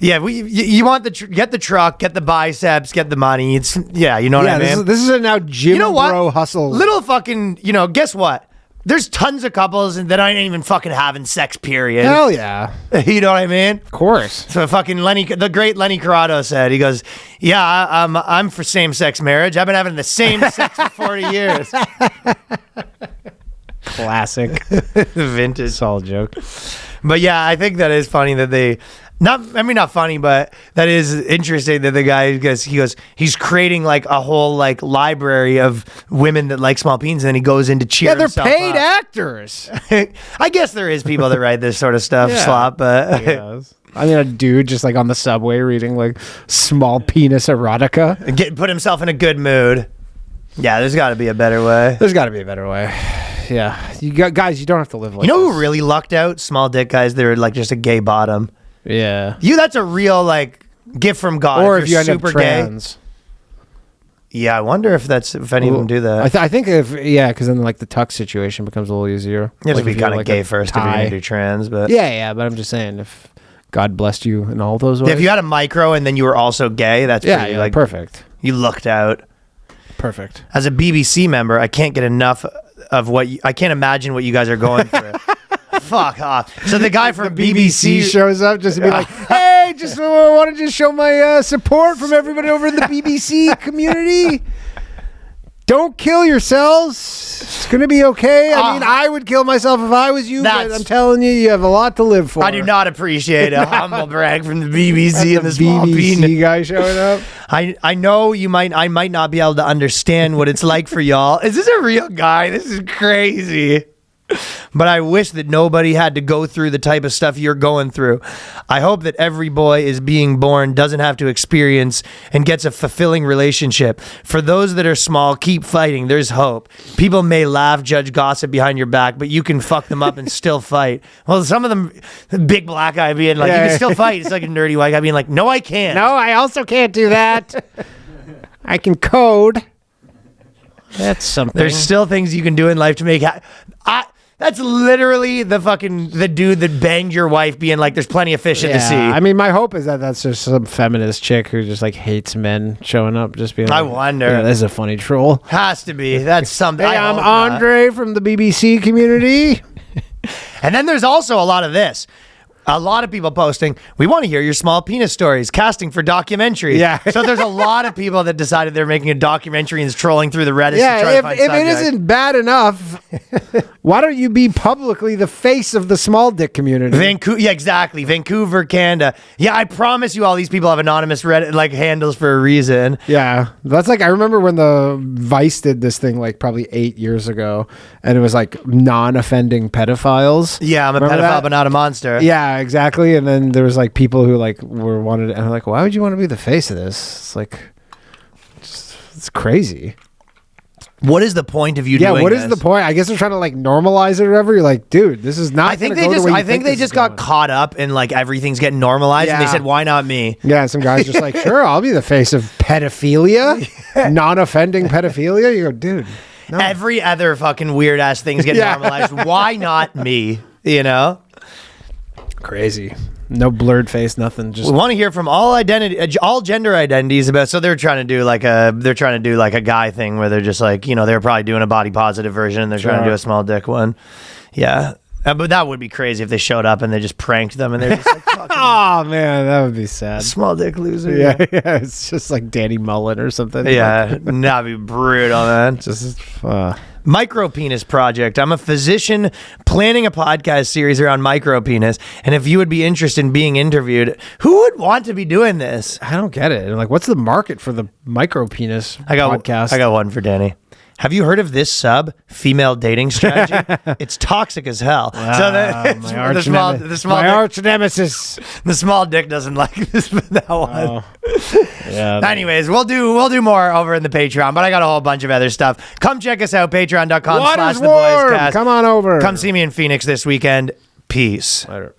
Yeah, you want get the truck, get the biceps, get the money. It's you know what I mean? This is a now gym You know what? bro hustle. Little fucking, guess what? There's tons of couples that ain't even fucking having sex, period. Hell yeah. You know what I mean? Of course. So fucking the great Lenny Corrado said, he goes, yeah, I'm for same-sex marriage. I've been having the same sex for 40 years. Classic. Vintage. It's all a joke. But yeah, I think that is funny that they... not funny, but that is interesting that the guy he's creating like a whole like library of women that like small penis, and then he goes into cheer. Yeah, they're himself paid up. actors. I guess there is people that write this sort of stuff, Yeah. slop, but Yes. I mean, a dude just like on the subway reading like small penis erotica. put himself in a good mood. Yeah, there's got to be a better way. There's got to be a better way. Yeah, guys, you don't have to live like You know this. who really lucked out? Small dick guys. They're like just a gay bottom. Yeah. That's a real like gift from God. Or if you you're end up super gay. trans. Yeah, I wonder if any of them do that. I think because then like the tuck situation becomes a little easier. You have Like to be if you're, kind of like, gay a first if you're tie. gonna do trans, but Yeah, but I'm just saying if God blessed you in all those ways. if you had a micro and then you were also gay, that's yeah, pretty, yeah, like perfect. You looked out. Perfect. As a BBC member, I can't get enough of I can't imagine what you guys are going through. Fuck off. So the guy from BBC shows up just to be like, hey, just wanted to show my support from everybody over in the BBC community. Don't kill yourselves. It's going to be okay. I mean, I would kill myself if I was you, but I'm telling you, you have a lot to live for. I do not appreciate a humble brag from the BBC and the small BBC penis guy showing up. I know I might not be able to understand what it's like for y'all. Is this a real guy? This is crazy. But I wish that nobody had to go through the type of stuff you're going through. I hope that every boy is being born, doesn't have to experience, and gets a fulfilling relationship. For those that are small, keep fighting. There's hope. People may laugh, judge, gossip behind your back, but you can fuck them up and still fight. Well, some of them, big black guy being like, you can still fight. It's like a nerdy white guy being like, no, I can't. No, I also can't do that. I can code. That's something. There's still things you can do in life to make that's literally the dude that banged your wife being like, there's plenty of fish in the sea. I mean, my hope is that that's just some feminist chick who just like hates men showing up, just being like, I wonder. Yeah, this is a funny troll. Has to be. That's something. Hey, I'm Andre from the BBC community. And then there's also a lot of this. A lot of people posting, we want to hear your small penis stories, casting for documentaries. Yeah. So there's a lot of people that decided they're making a documentary and is trolling through the Reddit to try Yeah, to find if it subjects. isn't bad enough, why don't you be publicly the face of the small dick community? Vancouver, yeah, exactly. Vancouver, Canada. Yeah, I promise you all these people have anonymous Reddit like handles for a reason. Yeah, that's like, I remember when the Vice did this thing like probably 8 years ago, and it was like non-offending pedophiles. Yeah, I'm a Remember pedophile, that? but not a monster. Yeah, exactly. And then there was like people who like wanted, and I'm like, why would you want to be the face of this? It's like, it's crazy. What is the point of you doing what this? is the point? I guess they're trying to like normalize it or whatever. You're like, dude, this is not. I think gonna they go the way you I think they this just is got going. caught up in like everything's getting normalized, and they Yeah. said, "Why not me?" Yeah, some guy's just like, sure, I'll be the face of pedophilia, non-offending pedophilia. You go, dude. No. Every other fucking weird ass thing's getting Yeah. normalized. Why not me? You know. Crazy. No blurred face, nothing. Just We want to hear from all gender identities about. So they're trying to do like a guy thing where they're just like, you know, they're probably doing a body positive version and they're trying to do a small dick one. Yeah. But that would be crazy if they showed up and they just pranked them and they're just like, fucking oh man, that would be sad. small dick loser. Yeah, yeah. It's just like Danny Mullen or something. Yeah. That'd be brutal, man. Just Micro penis project. I'm a physician planning a podcast series around micro penis, and if you would be interested in being interviewed, who would want to be doing this? I don't get it. Like, what's the market for the micro penis podcast? I got one for Danny. Have you heard of this female dating strategy? It's toxic as hell. So my arch nemesis. the small dick doesn't like this, but that one. Yeah. Anyways, we'll do more over in the Patreon, but I got a whole bunch of other stuff. Come check us out, Water's warm. patreon.com/theboyscast. Come on over. Come see me in Phoenix this weekend. Peace. Later.